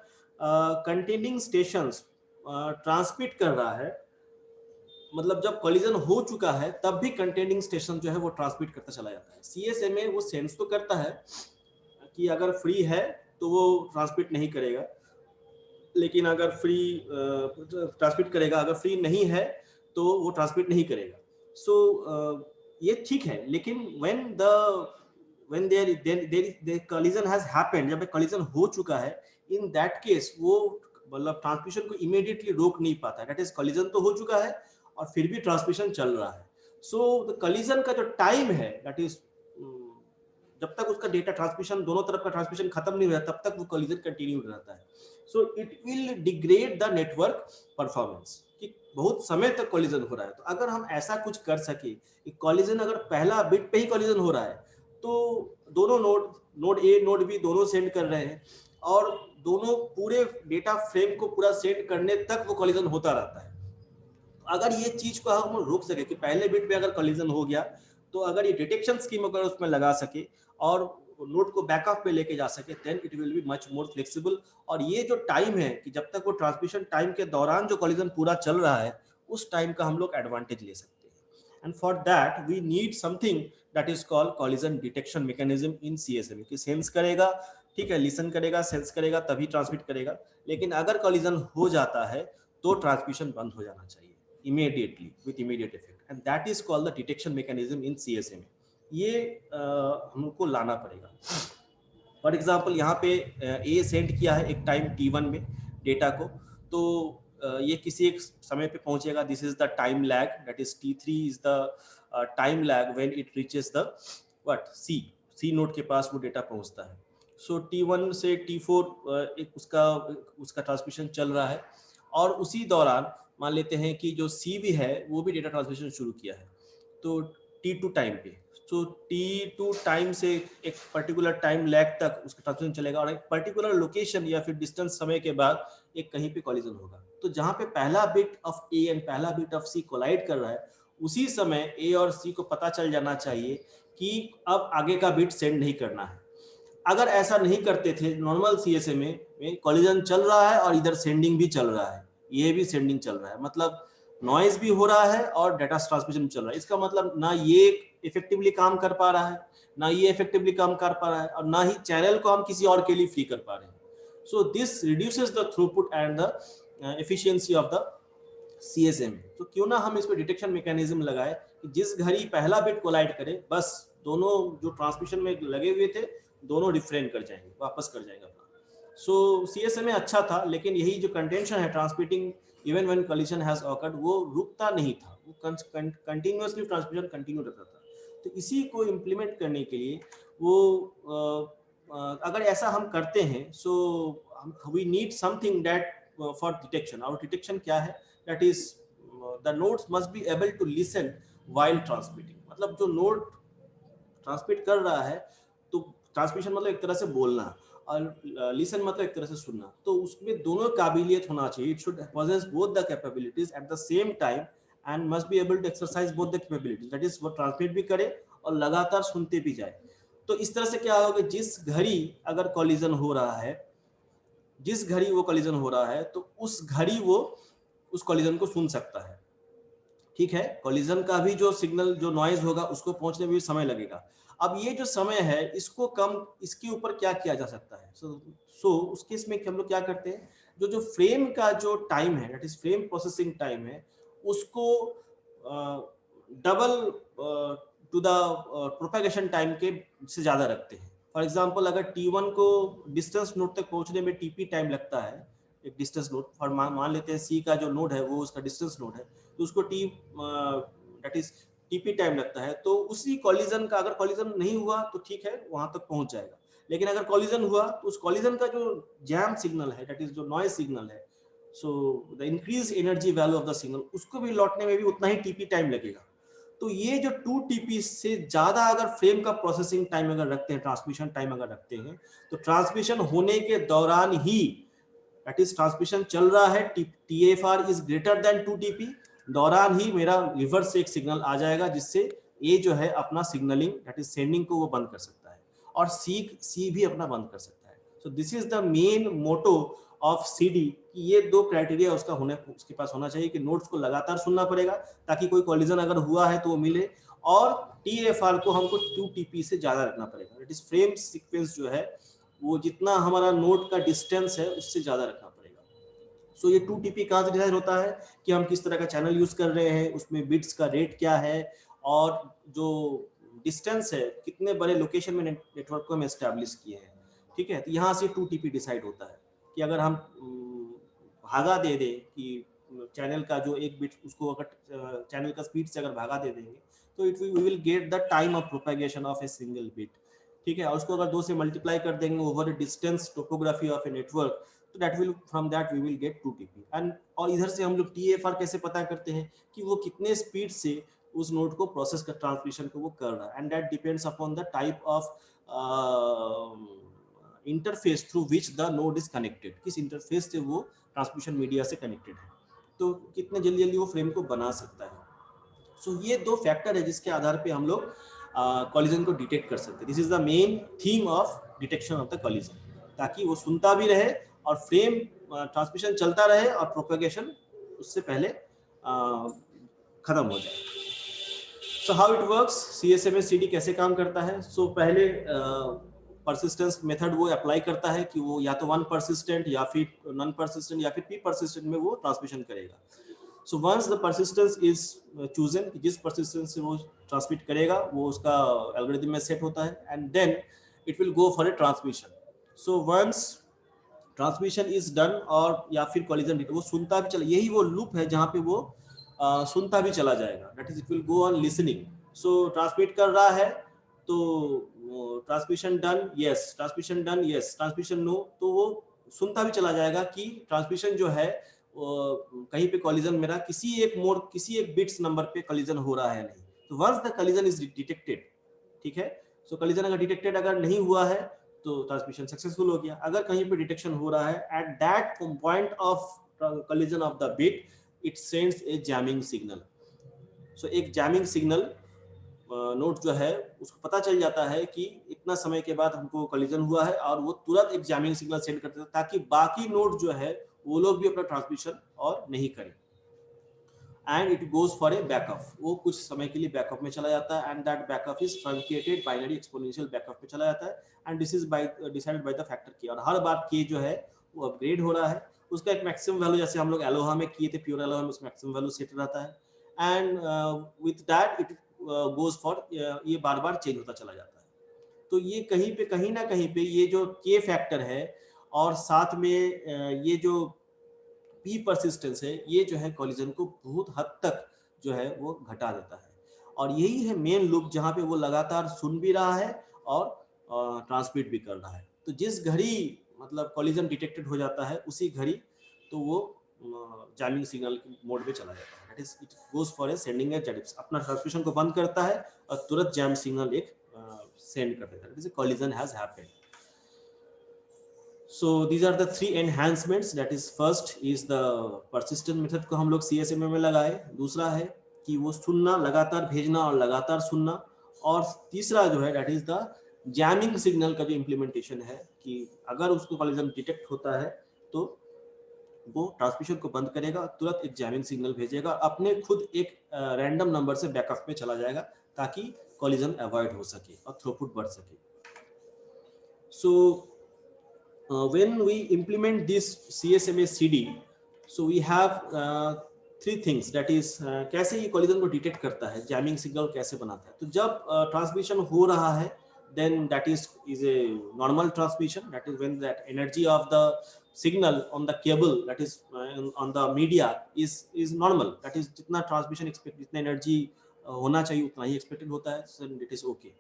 कंटेनिंग स्टेशंस ट्रांसमिट कर रहा है, मतलब जब कॉलिजन हो चुका है तब भी कंटेनिंग स्टेशन जो है वो ट्रांसमिट करता चला जाता है। CSMA वो सेंस तो करता है कि अगर फ्री है तो वो ट्रांसमिट नहीं करेगा, लेकिन अगर फ्री ट्रांसमिट करेगा, अगर फ्री नहीं है तो वो ट्रांसमिट नहीं करेगा। सो ये ठीक है, लेकिन when the collision has happened, जब collision हो चुका है, in that case वो मतलब ट्रांसमिशन को इमीडिएटली रोक नहीं पाता है, that is collision तो हो चुका है और फिर भी ट्रांसमिशन चल रहा है। सो द collision का जो टाइम है, that is जब तक उसका डेटा ट्रांसमिशन, दोनों तरफ का ट्रांसमिशन खत्म नहीं हुआ तब तक वो कोलिजन कंटिन्यू रहता है। सो it will degrade the network performance, कि बहुत समय तक कोलिजन हो रहा है। तो अगर हम ऐसा कुछ कर सके कि कोलिजन अगर पहला बिट पे ही कोलिजन हो रहा है तो दोनों नोड ए नोड बी दोनों सेंड कर रहे हैं और दोनों पूरे डेटा फ्रेम को पूरा सेंड करने तक वो कोलिजन होता रहता है। अगर ये चीज को हम रोक सके कि पहले बिट पे अगर कोलिजन हो गया तो अगर ये डिटेक्शन स्कीम अगर उसमें लगा सके और नोड को बैकअप पे लेके जा सके, then it will be much more flexible. और ये जो टाइम है कि जब तक वो ट्रांसमिशन टाइम के दौरान जो कोलिजन पूरा चल रहा है उस टाइम का हम लोग एडवांटेज ले सकते हैं। And for that we need something that is called collision detection mechanism in CSMA, कि सेंस करेगा, ठीक है, लिसन करेगा, सेंस करेगा, तभी ट्रांसमिट करेगा। लेकिन अगर कोलिजन हो जाता है तो ट्रांसमिशन बंद हो जाना चाहिए immediately with immediate effect, and that is called the detection mechanism in CSMA। ये हमको लाना पड़ेगा। फॉर एग्जाम्पल यहाँ पे ए सेंड किया है एक टाइम T1 में डेटा को, तो ये किसी एक समय पे पहुंचेगा, this is the time lag, that is T3 is the time lag when it reaches the what C node के पास वो डेटा पहुंचता है। सो T1 से T4 एक उसका ट्रांसमिशन चल रहा है और उसी दौरान मान लेते हैं कि जो सी भी है वो भी डेटा ट्रांसमिशन शुरू किया है तो T2 टाइम पे, तो T2 टाइम से एक पर्टिकुलर टाइम लैग तक उसका ट्रांसमिशन चलेगा और एक पर्टिकुलर लोकेशन या फिर डिस्टेंस समय के बाद एक कहीं पे कॉलिजन होगा। तो जहां पे पहला बिट ऑफ ए एंड पहला बिट ऑफ सी कोलाइड कर रहा है उसी समय ए और सी को पता चल जाना चाहिए कि अब आगे का बिट सेंड नहीं करना है। अगर ऐसा नहीं करते थे नॉर्मल सीएसएमए में कॉलिजन चल रहा है और इधर सेंडिंग भी चल रहा है, ये भी सेंडिंग चल रहा है, मतलब नॉइज भी हो रहा है और डेटा ट्रांसमिशन चल रहा है। इसका मतलब ना ये इफेक्टिवली काम कर पा रहा है, ना ये इफेक्टिवली काम कर पा रहा है और ना ही चैनल को हम किसी और के लिए फ्री कर पा रहे हैं। So this reduces the throughput and the efficiency of the CSMA. तो क्यों ना हम इस पे डिटेक्शन मैकेनिज्म लगाए कि जिस घड़ी पहला बिट कोलाइड करे बस दोनों जो ट्रांसमिशन में लगे हुए थे दोनों रिफ्रेन कर जाएंगे, वापस कर जाएंगे अपना। सो सीएसएमए अच्छा था, लेकिन यही जो कंटेंशन है transmitting even when collision has awkward वो रुकता नहीं था, वो कंटिन्यूअसली ट्रांसमिशन कंटिन्यू रहता था। तो इसी को इम्प्लीमेंट करने के लिए वो अगर ऐसा हम करते हैं so we need something that for detection. और डिटेक्शन क्या है, that is the nodes must be able to listen while transmitting. मतलब जो नोड ट्रांसमिट कर रहा है तो ट्रांसमिशन मतलब एक तरह से बोलना और लिसन मतलब एक तरह से सुनना, तो उसमें दोनों काबिलियत होना चाहिए। It should possess both the capabilities at the same time and must be able to exercise both the capabilities, that is वो ट्रांसमिट भी करे और लगातार सुनते भी जाए। तो इस तरह से क्या होगा, जिस घड़ी अगर कॉलिजन हो रहा है, जिस घड़ी वो कॉलिजन हो रहा है तो उस घड़ी वो उस कॉलिजन को सुन सकता है, ठीक है। कॉलिजन का भी जो सिग्नल जो नॉइज होगा उसको पहुंचने में भी समय लगेगा। अब ये जो समय है इसको कम, इसके ऊपर क्या किया जा सकता है, सो उस केस में हम लोग क्या करते हैं, जो जो फ्रेम का जो टाइम है that is frame processing time है उसको double two the propagation time के से ज्यादा रखते हैं। फॉर एग्जांपल अगर T1 को डिस्टेंस नोड तक पहुंचने में टीपी टाइम लगता है, एक डिस्टेंस नोड, और मान लेते हैं सी का जो नोड है वो उसका डिस्टेंस नोड है, तो उसको दैट इज टीपी टाइम लगता है, तो उसी कॉलिजन का अगर कॉलिजन नहीं हुआ तो ठीक है वहां तक पहुंच जाएगा। लेकिन अगर कॉलिजन हुआ तो उस कॉलिजन का जो जैम सिग्नल है दैट इज जो नॉइज सिग्नल है, so the increase energy value of the signal, उसको भी लौटने में भी उतना ही टीपी टाइम लगेगा। तो ये जो 2 टीपी से ज्यादा अगर फ्रेम का प्रोसेसिंग टाइम अगर रखते हैं, ट्रांसमिशन टाइम अगर रखते हैं, तो ट्रांसमिशन होने के दौरान ही दैट इज ट्रांसमिशन चल रहा है, TFR is greater than 2 TP, दौरान ही मेरा रिवर्स से एक सिग्नल आ जाएगा जिससे ये जो है अपना सिग्नलिंग दैट इज सेंडिंग को वो बंद कर सकता है और सी भी अपना बंद कर सकता है। So this is the main motto of CD कि ये दो क्राइटेरिया उसका होने उसके पास होना चाहिए कि नोट्स को लगातार सुनना पड़ेगा ताकि कोई कॉलिजन अगर हुआ है तो वो मिले, और TFR को हमको 2 TP से ज्यादा रखना पड़ेगा, दैट इज फ्रेम सीक्वेंस जो है वो जितना हमारा नोड का डिस्टेंस है उससे ज्यादा रखना पड़ेगा। सो ये 2 TP कहाँ से डिसाइड होता है कि हम किस तरह का चैनल यूज कर रहे हैं, उसमें बिट्स का रेट क्या है और जो डिस्टेंस है कितने बड़े लोकेशन में नेटवर्क को हम एस्टैब्लिश किए हैं, ठीक है। तो यहाँ से 2 TP डिसाइड होता है कि अगर हम भागा दे दें कि चैनल का जो एक बिट उसको अगर चैनल का स्पीड से अगर भागा दे देंगे तो it we will get the time of propagation of a single bit, ठीक है, और उसको अगर 2 से मल्टीप्लाई कर देंगे over distance topography of a network, तो that will from that we will get 2 TP। And और इधर से हम लोग TFR कैसे पता करते हैं कि वो कितने स्पीड से उस नोड को प्रोसेस कर, ट्रांसमिशन को वो कर रहा है, and that depends upon the type of interface through which the node is connected, किस इंटरफेस से वो ट्रांसमिशन मीडिया से कनेक्टेड है, तो कितने जल्दी जल्दी वो फ्रेम को बना सकता है। सो ये 2 फैक्टर है जिसके आधार पे हम लोग कॉलिजन को डिटेक्ट कर सकते हैं। This is the main theme of detection of the collision, ताकि वो सुनता भी रहे और फ्रेम ट्रांसमिशन चलता रहे और प्रोपेगेशन उससे पहले खत्म हो जाए। So how it works, CSMA-CD कैसे काम करता है? सो पहले परसिस्टेंस मेथड वो अप्लाई करता है कि वो या तो 1 persistent या फिर नॉन persistent या फिर P persistent में वो ट्रांसमिशन करेगा। So once the persistence is chosen, जिस persistence से वो ट्रांसमिट करेगा वो उसका एल्गोरिथम में सेट होता है, and then it will go for a transmission. So once transmission is done और या फिर कॉलिजन वो सुनता भी चला, यही वो लूप है जहाँ पे वो सुनता भी चला जाएगा, that is it will go on listening. So transmit कर रहा है तो transmission done yes, transmission done yes, transmission no, तो वो सुनता भी चला जाएगा कि ट्रांसमिशन जो है कहीं पे कॉलिजन मेरा किसी एक मोड, किसी एक बिट्स नंबर पे कॉलिजन हो रहा है नहीं। तो once the collision is detected, ठीक है, सो कॉलिजन अगर डिटेक्टेड अगर नहीं हुआ है तो ट्रांसमिशन सक्सेसफुल हो गया। अगर कहीं पे डिटेक्शन हो रहा है at that point of collision of the bit, it sends a jamming signal. So एक जैमिंग सिग्नल नोट जो है उसको पता चल जाता है कि इतना समय के बाद हमको कॉलिजन हुआ है, और वो तुरंत एक जैमिंग सिग्नल सेंड करते हैं ताकि बाकी नोट जो है वो लोग भी अपना ट्रांसमिशन और नहीं करें। And it goes for a backup, वो कुछ समय के लिए बैकअप में चला जाता है, and that backup is truncated binary exponential backup में चला जाता है, and this is decided by the factor के। और हर बार के जो है वो अपग्रेड हो रहा है, उसका एक मैक्सिमम वैल्यू, जैसे हम लोग एलोहा में किए थे, प्योर एलोहा में उसका मैक्सिमम वैल्यू सेट रहता है, and with that it goes for, ये बार बार चेंज होता चला जाता है। तो ये कहीं पे कहीं ना कहीं पे ये जो के फैक्टर है और साथ में ये जो पी परसिस्टेंस है, ये जो है कॉलिजन को बहुत हद तक जो है वो घटा देता है। और यही है मेन लूप जहाँ पे वो लगातार सुन भी रहा है और ट्रांसमिट भी कर रहा है। तो जिस घड़ी मतलब कॉलिजन डिटेक्टेड हो जाता है उसी घड़ी तो वो जैमिंग सिग्नल मोड में चला जाता है, that is it goes for a sending A jet, अपना ट्रांसमिशन को बंद करता है और तुरंत जैम सिग्नल एक सेंड कर देता है, that is collision has happened. So these are the 3 enhancements, that is first is the persistent method को हम लोग CSMA में लगाए, दूसरा है कि वो सुनना, लगातार भेजना और लगातार सुनना, और तीसरा जो है that is the jamming signal का जो implementation है कि अगर उसको कॉलिजन डिटेक्ट होता है तो वो ट्रांसमिशन को बंद करेगा, तुरंत एक जैमिंग सिग्नल भेजेगा, अपने खुद एक रैंडम नंबर से बैकअप में चला जाएगा ताकि कॉलिजन अवॉइड हो सके और थ्रूपुट बढ़ सके। सो when we implement this CSMA-CD, so we have 3 things, that is कैसे ये कॉलिजन को डिटेक्ट करता है, जैमिंग सिग्नल कैसे बनाता है। तो जब ट्रांसमिशन हो रहा है then that is a normal transmission, that is when that energy of the signal on the cable, that is on the media is normal, that is जितना ट्रांसमिशन एक्सपेक्ट, जितना एनर्जी होना चाहिए उतना ही एक्सपेक्टेड होता है, so it is okay।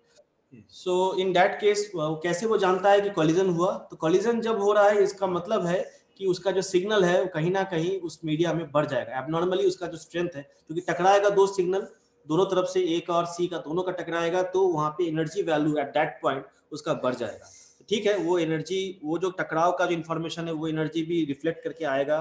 So in that case कैसे वो जानता है कि कॉलिजन हुआ? तो कॉलिजन जब हो रहा है इसका मतलब है कि उसका जो सिग्नल है वो कहीं ना कहीं उस मीडिया में बढ़ जाएगा, एबनॉर्मली उसका जो स्ट्रेंथ है, क्योंकि टकराएगा 2 सिग्नल दोनों तरफ से, ए का और सी का, दोनों का टकराएगा, तो वहाँ पे energy value eight that point उसका बढ़ जाएगा। ठीक है, वो एनर्जी, वो जो टकराव का जो इन्फॉर्मेशन है वो एनर्जी भी रिफ्लेक्ट करके आएगा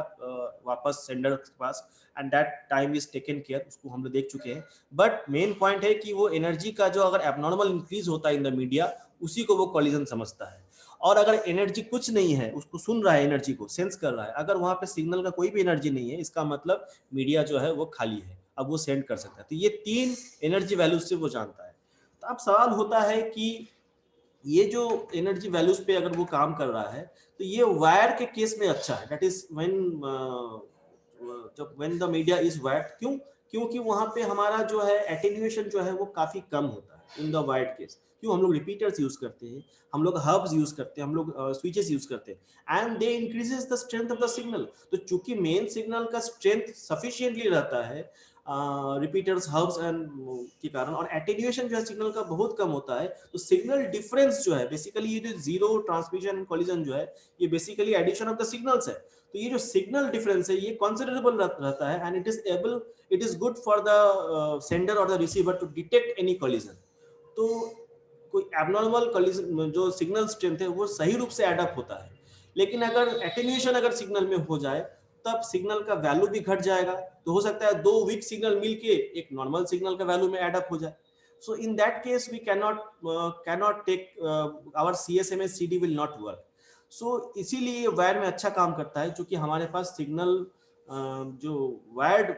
वापस सेंडर के पास, and that time is taken care, उसको हम लोग देख चुके हैं। बट मेन पॉइंट है कि वो एनर्जी का जो अगर एबनॉर्मल इंक्रीज होता है इन द मीडिया, उसी को वो कॉलिजन समझता है। और अगर एनर्जी कुछ नहीं है, उसको सुन रहा है, एनर्जी को सेंस कर रहा है, अगर वहां पे सिग्नल का कोई भी एनर्जी नहीं है, इसका मतलब मीडिया जो है वो खाली है, अब वो सेंड कर सकता है। तो ये 3 एनर्जी वैल्यूज से वो जानता है। तो अब सवाल होता है कि ये जो एनर्जी वैल्यूज पे अगर वो काम कर रहा है तो ये वायर के केस में अच्छा है, that is when the media is wired. क्यों? क्योंकि वहां पे हमारा जो है एटेन्यूएशन जो है वो काफी कम होता है इन द वायर्ड केस। क्यों? हम लोग रिपीटर्स यूज करते हैं, हम लोग हब्स यूज करते हैं, हम लोग स्विचेस यूज करते हैं, and they increases the strength of the signal. तो चूंकि मेन सिग्नल का स्ट्रेंथ सफिशिएंटली रहता है रिपीटर्स, हब्स एंड के कारण, और एटेन्यूएशन जो है सिग्नल का बहुत कम होता है। तो सिग्नल डिफरेंस जो है बेसिकली, ये जो जीरो ट्रांसमिशन एंड कॉलिजन जो है ये basically addition of the signals है। तो ये जो सिग्नल डिफरेंस है ये कंसिडरेबल रहता है, and it is good for the sender और the receiver to detect any collision. तो कोई एबनॉर्मल कॉलिजन जो सिग्नल स्ट्रेंथ है वो सही रूप से एडअप होता है। लेकिन अगर एटेन्यूएशन अगर सिग्नल में हो जाए तब सिग्नल का वैल्यू भी घट जाएगा। तो हो सकता है दो वीक सिग्नल मिलके एक नॉर्मल सिग्नल का वैल्यू में एडअप हो जाए। So in that case we cannot take our CSMA CD will not work. So इसीलिए ये वायर में अच्छा काम करता है, क्योंकि हमारे पास सिग्नल जो वायर्ड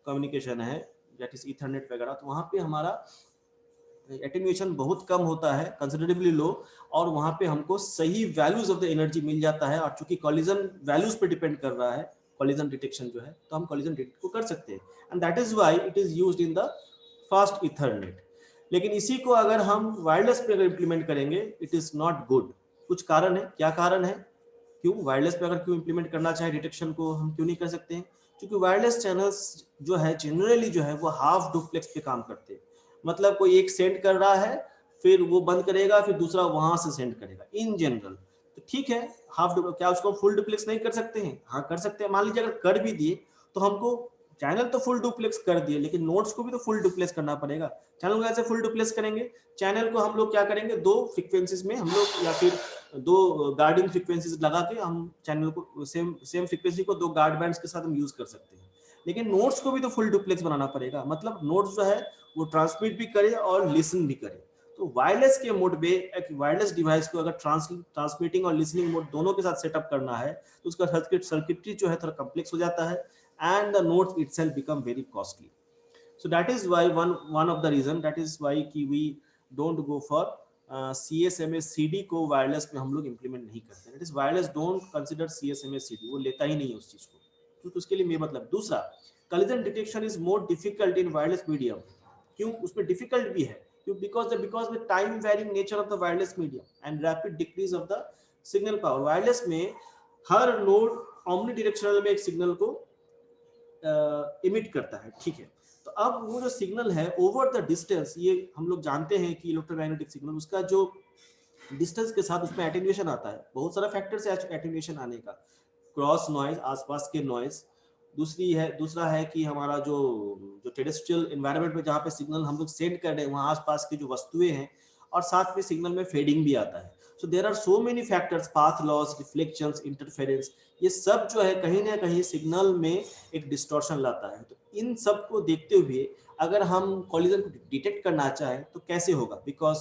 कम्युनिकेशन है दैट इज ईथरनेट वगैरह, तो वहां पे हमारा एटेन्यूएशन बहुत कम होता है, कंसिडरेबली लो, और वहां पे हमको सही वैल्यूज ऑफ द एनर्जी मिल जाता है। और चूंकि कॉलिजन वैल्यूज पे डिपेंड कर रहा है कॉलिजन डिटेक्शन जो है, तो हम कॉलिजन डिटेक्ट को कर सकते हैं, and that is why it is used in the fast Ethernet. लेकिन इसी को अगर हम वायरलेस पे अगर इंप्लीमेंट करेंगे इट इज नॉट गुड। कुछ कारण है, क्या कारण है, क्यों वायरलेस पे अगर क्यों इंप्लीमेंट करना चाहे डिटेक्शन को हम क्यों नहीं कर सकते हैं? क्योंकि वायरलेस चैनल्स जो है जनरली जो है वो हाफ डुप्लेक्स पे काम करते हैं। मतलब कोई एक सेंड कर रहा है, फिर वो बंद करेगा, फिर दूसरा वहां से सेंड करेगा इन जनरल। तो ठीक है, हाफ डुप्लेक्स, क्या उसको फुल डुप्लेक्स नहीं कर सकते हैं? हाँ कर सकते हैं। मान लीजिए अगर कर भी दिए तो हमको चैनल तो फुल डुप्लेक्स कर दिए, लेकिन नोड्स को भी तो फुल डुप्लेक्स करना पड़ेगा। चैनल को कैसे फुल डुप्लेक्स करेंगे? चैनल को हम लोग क्या करेंगे, दो फ्रीक्वेंसीज में हम लोग, या फिर दो गार्डिंग फ्रीक्वेंसीज लगा के हम चैनल को सेम फ्रीक्वेंसी को दो गार्ड बैंड्स के साथ हम यूज कर सकते हैं। लेकिन नोड्स को भी तो फुल डुप्लेक्स बनाना पड़ेगा, मतलब नोड्स जो है वो ट्रांसमिट भी करे और लिसन भी करे। तो वायरलेस के मोड में एक वायरलेस डिवाइस को अगर ट्रांसमिटिंग और लिसनिंग मोड दोनों के साथ सेटअप करना है तो उसका सर्किटरी जो है थोड़ा कम्प्लेक्स हो जाता है, and the nodes itself become very costly. So that is why one of the reason, that is why कि we don't go for CSMA CD को वायरलेस में हम लोग इंप्लीमेंट नहीं करते। That is wireless don't consider CSMA CD, वो लेता ही नहीं उस चीज को, क्योंकि उसके लिए मतलब। दूसरा, collision detection is more difficult in wireless medium. क्यों उसमें डिफिकल्ट भी है? क्यों? Because the time varying nature of the wireless medium and rapid decrease of the signal power. Wireless में हर नोड ओमनी डायरेक्शनल में एक सिग्नल को इमिट करता है, ठीक है। तो अब वो जो सिग्नल है ओवर द डिस्टेंस, ये हम लोग जानते हैं कि इलेक्ट्रोमैग्नेटिक सिग्नल उसका जो डिस्टेंस के साथ उसमें एटेन्यूएशन आता है। बहुत सारा फैक्टर्स है एटेन्यूएशन आने का, क्रॉस नॉइज, आसपास के नॉइज, दूसरा है कि हमारा जो टेरेस्ट्रियल एनवायरनमेंट में जहाँ पे सिग्नल हम लोग सेंड कर रहे हैं वहाँ आसपास की जो वस्तुएं हैं, और साथ में सिग्नल में फेडिंग भी आता है। So there are so many factors, path loss, reflections, interference, ये सब जो है कहीं ना कहीं सिग्नल में एक डिस्टॉर्शन लाता है। तो इन सब को देखते हुए अगर हम कॉलिजन को डिटेक्ट करना चाहें तो कैसे होगा? Because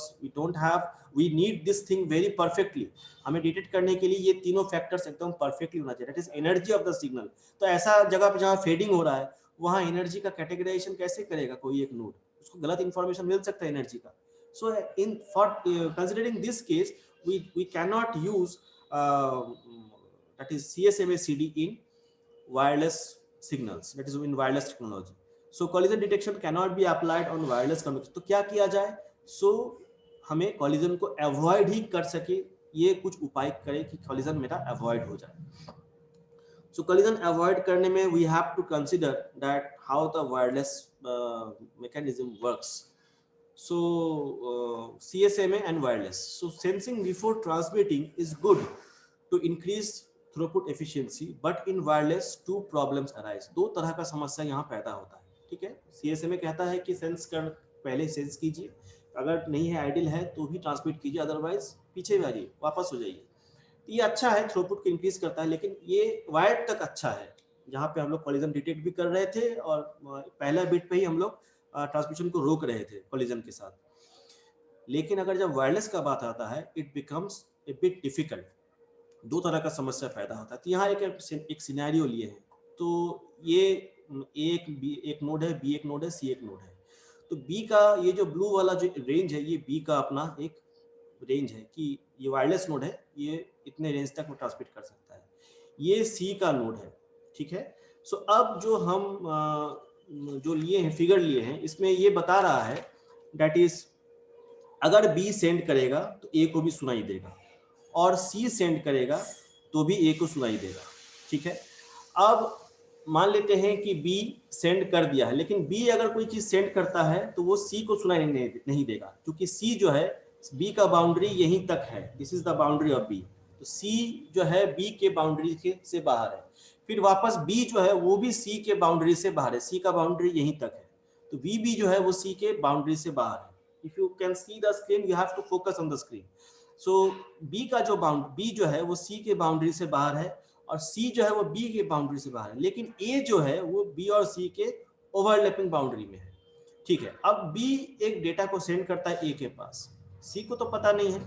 we need this thing very perfectly. हमें डिटेक्ट करने के लिए ये तीनों फैक्टर्स एकदम परफेक्टली होना चाहिए, that is energy of the signal. तो ऐसा जगह पे जहाँ फेडिंग हो रहा है वहाँ एनर्जी का कैटेगराइजेशन कैसे करेगा कोई एक नोड? उसको गलत इंफॉर्मेशन मिल सकता है एनर्जी का। So in for considering this case we cannot use that is CSMA CD in wireless signals, that is in wireless technology. So collision detection cannot be applied on wireless communication. तो क्या किया जाए? So हमें collision को avoid ही कर सके, ये कुछ उपाय करें कि collision मेरा avoid हो जाए। So collision avoid करने में we have to consider that how the wireless mechanism works. So CSMA and wireless. So sensing before transmitting is good to increase throughput efficiency, but in wireless two problems arise. दो तरह का समस्या यहाँ पैदा होता है, ठीक है। CSMA कहता है कि सेंस कर, पहले सेंस कीजिए, अगर नहीं है आइडियल है तो भी ट्रांसमिट कीजिए, अदरवाइज पीछे जाइए, वापस हो जाइए। ये अच्छा है, थ्रूपुट को इंक्रीज करता है, लेकिन ये वायर तक अच्छा है जहाँ पे हम लोग कॉलिजन डिटेक्ट भी कर रहे थे और पहला बिट पे ही हम लोग ट्रांसमिशन को रोक रहे थे कॉलिजन के साथ। लेकिन अगर जब वायरलेस का बात आता है it becomes a bit difficult, दो तरह का समस्या पैदा होता है। तो यहाँ एक सिनेरियो लिए हैं। तो ये एक नोड है, बी एक नोड है, सी एक नोड है। तो बी का ये जो ब्लू वाला जो रेंज है, ये बी का अपना एक रेंज है कि ये वायरलेस नोड है, ये इतने रेंज तक वो ट्रांसमिट कर सकता है। ये सी का नोड है, ठीक है। सो अब जो हम जो लिए हैं, फिगर लिए हैं, इसमें ये बता रहा है दैट इज अगर बी सेंड करेगा तो ए को भी सुनाई देगा, और सी सेंड करेगा तो भी ए को सुनाई देगा, ठीक है। अब मान लेते हैं कि B सेंड कर दिया है, लेकिन B अगर कोई चीज सेंड करता है तो वो C को सुनाई नहीं देगा, क्योंकि C जो है B का बाउंड्री यहीं तक है, this is the boundary of B। तो C जो है B के बाउंड्री के से बाहर है, फिर वापस B जो है वो भी C के बाउंड्री से बाहर है, C का बाउंड्री यहीं तक है, तो VB जो है वो C के बाउंड्री से बाहर है। If you can see the screen, you have to focus on the screen. So B का जो B जो है वो C के बाउंड्री से बाहर है, और C जो है वो B के बाउंड्री से बाहर है, लेकिन A जो है वो B और C के ओवरलैपिंग बाउंड्री में है। ठीक है, अब B एक डेटा को सेंड करता है A के पास, C को तो पता नहीं है,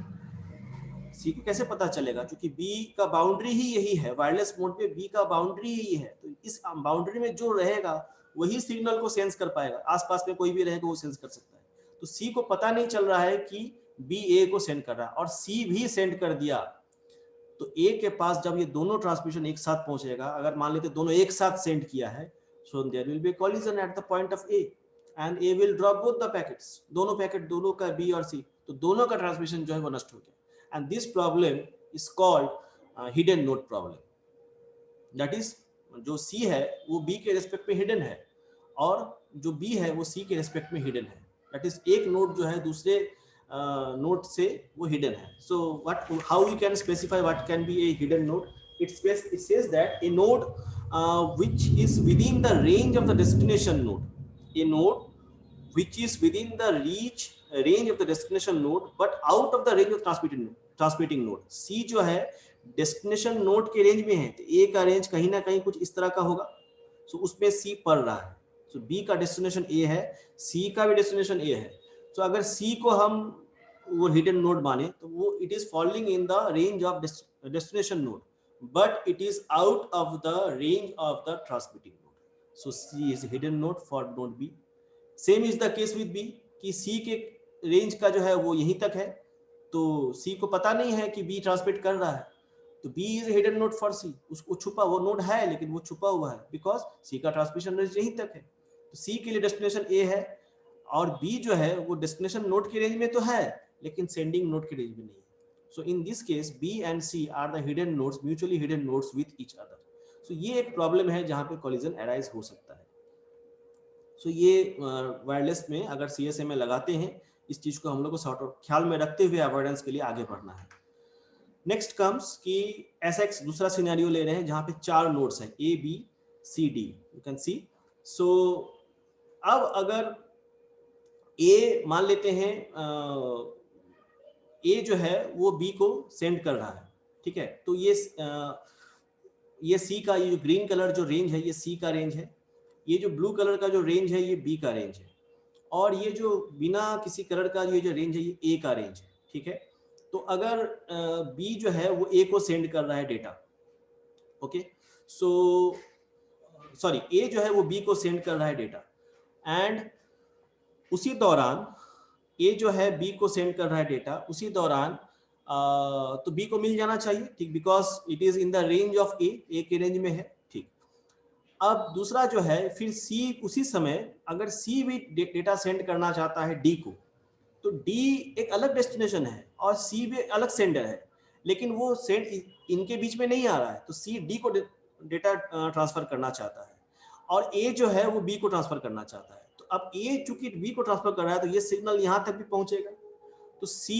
C को कैसे पता चलेगा, क्योंकि B का बाउंड्री ही यही है, वायरलेस मोड पे B का बाउंड्री ही है, तो इस बाउंड्री में जो रहेगा वही सिग्नल को सेंस कर पाएगा, आसपास में कोई भी रहेगा वो सेंस कर सकता है। तो C को पता नहीं चल रहा है कि B A को सेंड कर रहा है, और C भी सेंड कर दिया, तो A के पास जब ये दोनों ट्रांसमिशन एक साथ पहुंचेगा, अगर मान लेते दोनों एक साथ सेंड किया है, so there will be collision at the point of A and A will drop both the packets, दोनों पैकेट दोनों का B और C, तो दोनों का ट्रांसमिशन जो है वो नष्ट हो गया, and this problem is called hidden node problem. That is जो C है वो B के रिस्पेक्ट में हिडन है, और जो B है वो C के रिस्पेक्ट में हिडन है, दैट इज एक नोड जो है दूसरे नोड से वो हिडन है। So what, how we can specify what can be a hidden node? It says that a node which is within the range of the destination node, a node which is within the range of the destination node but out of the range of transmitting node। C जो है destination node के range में है, तो A का range कहीं ना कहीं कुछ इस तरह का होगा, सो उसमें C पढ़ रहा है, सो B का डेस्टिनेशन A है, C का भी डेस्टिनेशन A है, तो अगर C को हम वो हिडन नोड माने तो वो it is following in the range of destination node, but it is out of the range of the transmitting node, so C is hidden node for node B। same is the case with B कि C के range का जो है वो यहीं तक है, तो C को पता नहीं है कि B ट्रांसमिट कर रहा है, तो B is hidden node for C, उसको छुपा, वो नोड है लेकिन वो छुपा हुआ है, बिकॉज C का ट्रांसमिशन रेंज यहीं तक है, तो C के लिए डेस्टिनेशन A है, और B जो है वो डेस्टिनेशन नोड के रेंज में तो है लेकिन सेंडिंग नोड के रेंज में नहीं है। So in this case B and C are the hidden nodes, mutually hidden nodes with each other। So ये एक प्रॉब्लम है जहाँ पे collision arise हो सकता है। So ये वायरलेस में अगर CSA में लगाते हैं, इस चीज को हम लोग को सॉर्ट आउट ख्याल में रखते हुए अवॉइडेंस के लिए आगे बढ़ना है। नेक्स्ट कम्स कि ऐसा एक दूसरा सिनेरियो ले रहे हैं जहाँ पे 4 नोड्स हैं A B C D, you can see. So अब अगर A मान लेते हैं A जो है वो B को सेंड कर रहा है, ठीक है, तो ये C का, ये जो ग्रीन कलर जो रेंज है ये C का रेंज है, ये जो ब्लू कलर का जो रेंज है ये B का रेंज है, और ये जो बिना किसी कलर का ये जो रेंज है ये A का रेंज है, ठीक है। तो अगर B जो है वो A को सेंड कर रहा है data, okay, so sorry A जो है वो B को सेंड कर रहा है डेटा, एंड उसी दौरान A जो है B को सेंड कर रहा है डेटा, उसी दौरान तो B को मिल जाना चाहिए, ठीक, because it is in the range of A के रेंज में है, ठीक। अब दूसरा जो है फिर C उसी समय अगर C भी डेटा सेंड करना चाहता है D को, तो D एक अलग डेस्टिनेशन है और C भी अलग सेंडर है, लेकिन वो सेंड इनके बीच में नहीं आ रहा है, तो C D को डेटा ट्रांसफर करना चाहता है और A जो है वो B को ट्रांसफर करना चाहता है। तो अब A चूंकि B को ट्रांसफर कर रहा है तो ये सिग्नल यहां तक भी पहुंचेगा, तो C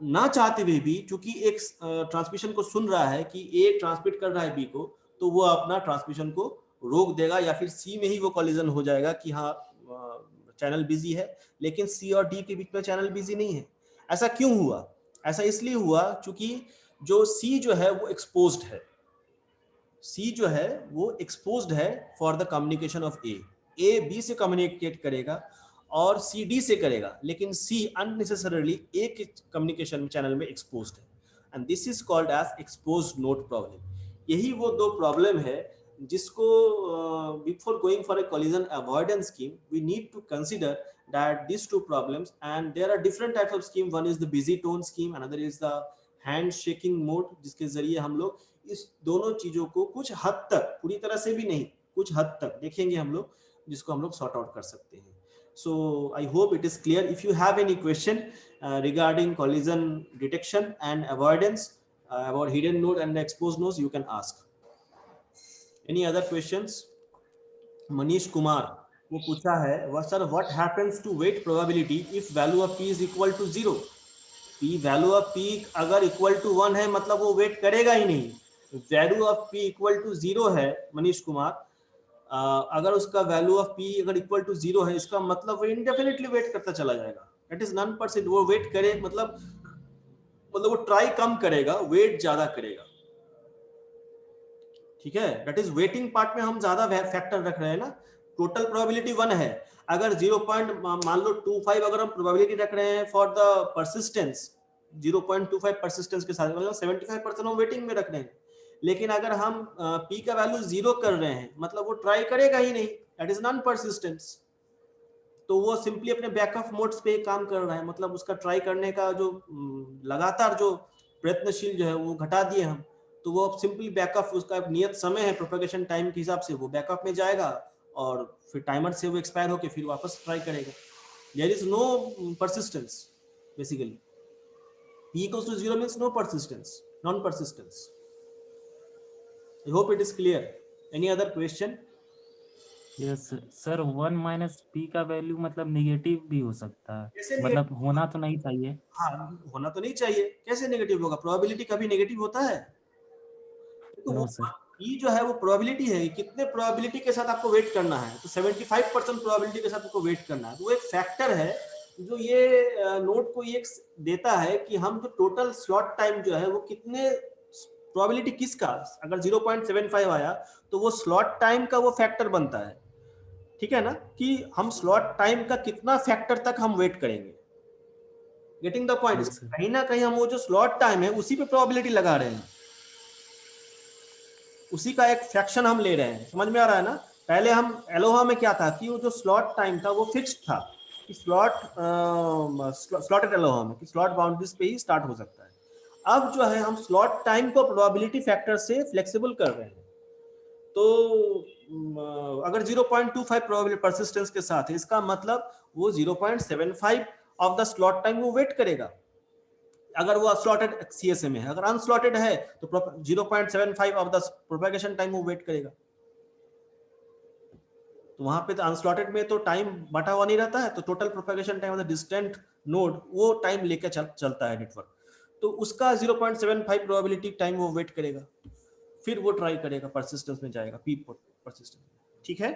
ना चाहते हुए भी चूंकि एक ट्रांसमिशन को सुन रहा है कि A ट्रांसमिट कर रहा है B को, तो वो अपना ट्रांसमिशन को रोक देगा या फिर C में ही वो कॉलिजन हो जाएगा कि हाँ चैनल बिजी है, लेकिन C और D के बीच में चैनल बिजी नहीं है। ऐसा क्यों हुआ? ऐसा इसलिए हुआ क्योंकि जो C जो है वो एक्सपोज्ड है, C जो है वो एक्सपोज्ड है for the communication of A B से कम्युनिकेट करेगा और C D से करेगा, लेकिन C अननेसेसरली A के कम्युनिकेशन चैनल में एक्सपोज्ड है, and this is called as exposed node problem. यही वो दो प्रॉब्लम है जिसको before going for a collision avoidance scheme we need to consider that these two problems, and there are different types of scheme। one is the busy tone scheme, another is the hand shaking mode, जिसके जरिए हम लोग इस दोनों चीजों को कुछ हद तक, पूरी तरह से भी नहीं, कुछ हद तक देखेंगे हम लोग, जिसको हम लोग सॉर्ट आउट कर सकते हैं। So I hope it is clear। if you have any question regarding collision detection and avoidance about hidden node and exposed nodes, you can ask any other questions? Manish Kumar वो पूछा है sir what happens to wait probability if value of p is equal to 0? p value of p अगर equal to 1 है मतलब वो wait करेगा ही नहीं। Value of p equal to 0 है मनीष कुमार, अगर उसका वैल्यू ऑफ p अगर इक्वल टू 0 है इसका मतलब वो इंडेफिनिटली वेट करता चला जाएगा। दैट इज नॉन परसेंट, वो वेट करे मतलब वो ट्राई कम करेगा, वेट ज्यादा करेगा। ठीक है, दैट इज वेटिंग पार्ट में हम ज्यादा फैक्टर रख रहे हैं ना। टोटल प्रोबेबिलिटी 1 है, अगर 0. मान लो 25 अगर हम प्रोबेबिलिटी रख रहे हैं फॉर द परसिस्टेंस, 0.25 परसिस्टेंस के साथ मतलब 75% हम वेटिंग में रख रहे हैं। लेकिन अगर हम p का वैल्यू 0 कर रहे हैं मतलब वो ट्राई करेगा ही नहीं, दैट इज नॉन परसिस्टेंस। तो वो सिंपली अपने बैकअप मोड्स पे काम कर रहा है, मतलब उसका ट्राई करने का जो लगातार जो प्रयत्नशील जो है वो घटा दिए हम। तो वो अब सिंपली बैकअप, उसका नियत समय है प्रोपेगेशन टाइम के हिसाब से, वो बैकअप में जाएगा और फिर टाइमर से वो एक्सपायर होके फिर वापस ट्राई करेगा। There is no persistence basically. p equals to 0 means no persistence, non persistence. I hope it is clear. Any other question? Yes sir, 1 minus P का वैल्यू मतलब नेगेटिव भी हो सकता कैसे है, मतलब नेगेटिव? होना तो नहीं चाहिए। हाँ, होना तो नहीं चाहिए, कैसे नेगेटिव होगा? प्रोबेबिलिटी कभी नेगेटिव होता है? तो वो नो सर। ई जो है वो प्रोबेबिलिटी है, कितने प्रोबेबिलिटी के साथ आपको वेट करना है, तो 75% प्रोबेबिलिटी के साथ आपको वेट करना है। तो वो एक फैक्टर है जो ये नोट को ये देता है कि हम जो टोटल स्लॉट टाइम जो है वो कितने प्रोबेबिलिटी किसका, अगर 0.75 आया तो वो स्लॉट टाइम का वो फैक्टर बनता है। ठीक है ना, कि हम स्लॉट टाइम का कितना फैक्टर तक हम वेट करेंगे। Getting the point? Yes sir. कहीं ना कहीं हम वो जो स्लॉट टाइम है उसी पे प्रोबेबिलिटी लगा रहे हैं, उसी का एक फ्रैक्शन हम ले रहे हैं। समझ में आ रहा है ना? पहले हम एलोहा में क्या था कि वो जो स्लॉट टाइम था वो फिक्स्ड था कि स्लॉटेड एलोहा में कि स्लॉट बाउंड्रीज पे ही स्टार्ट हो सकता है। अब जो है हम स्लॉट टाइम को प्रोबेबिलिटी फैक्टर से फ्लेक्सिबल कर रहे हैं। तो अगर 0.25 प्रोबेबिलिटी परसिस्टेंस के साथ है इसका मतलब वो 0.75 ऑफ द स्लॉट टाइम वो वेट करेगा, अगर वो स्लॉटेड सीएसए में है। अगर अनस्लॉटेड है तो 0.75 ऑफ द प्रोपेगेशन टाइम वो वेट करेगा। तो वहां पे तो अनस्लॉटेड में तो टाइम बटा हुआ नहीं रहता है, तो total propagation time of the distant node वो टाइम लेके चलता है नेटवर्क। तो उसका 0.75 प्रोबेबिलिटी टाइम वो वेट करेगा, फिर वो ट्राई करेगा, परसिस्टेंस में जाएगा, पी परसिस्टेंस। ठीक है?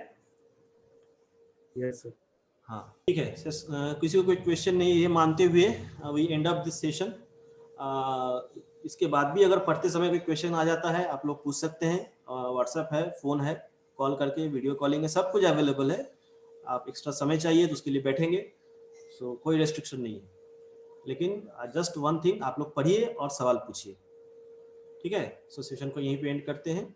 Yes sir. हाँ ठीक है। किसी को कोई क्वेश्चन नहीं है मानते हुए we end up this session. इसके बाद भी अगर पढ़ते समय कोई क्वेश्चन आ जाता है आप लोग पूछ सकते हैं, व्हाट्सएप है, फोन है, कॉल करके, वीडियो कॉलिंग है, सब कुछ अवेलेबल है। आप एक्स्ट्रा समय चाहिए तो उसके लिए बैठेंगे, सो कोई रेस्ट्रिक्शन नहीं है। लेकिन जस्ट वन थिंग, आप लोग पढ़िए और सवाल पूछिए। ठीक है? सो सेशन को यहीं पे एंड करते हैं।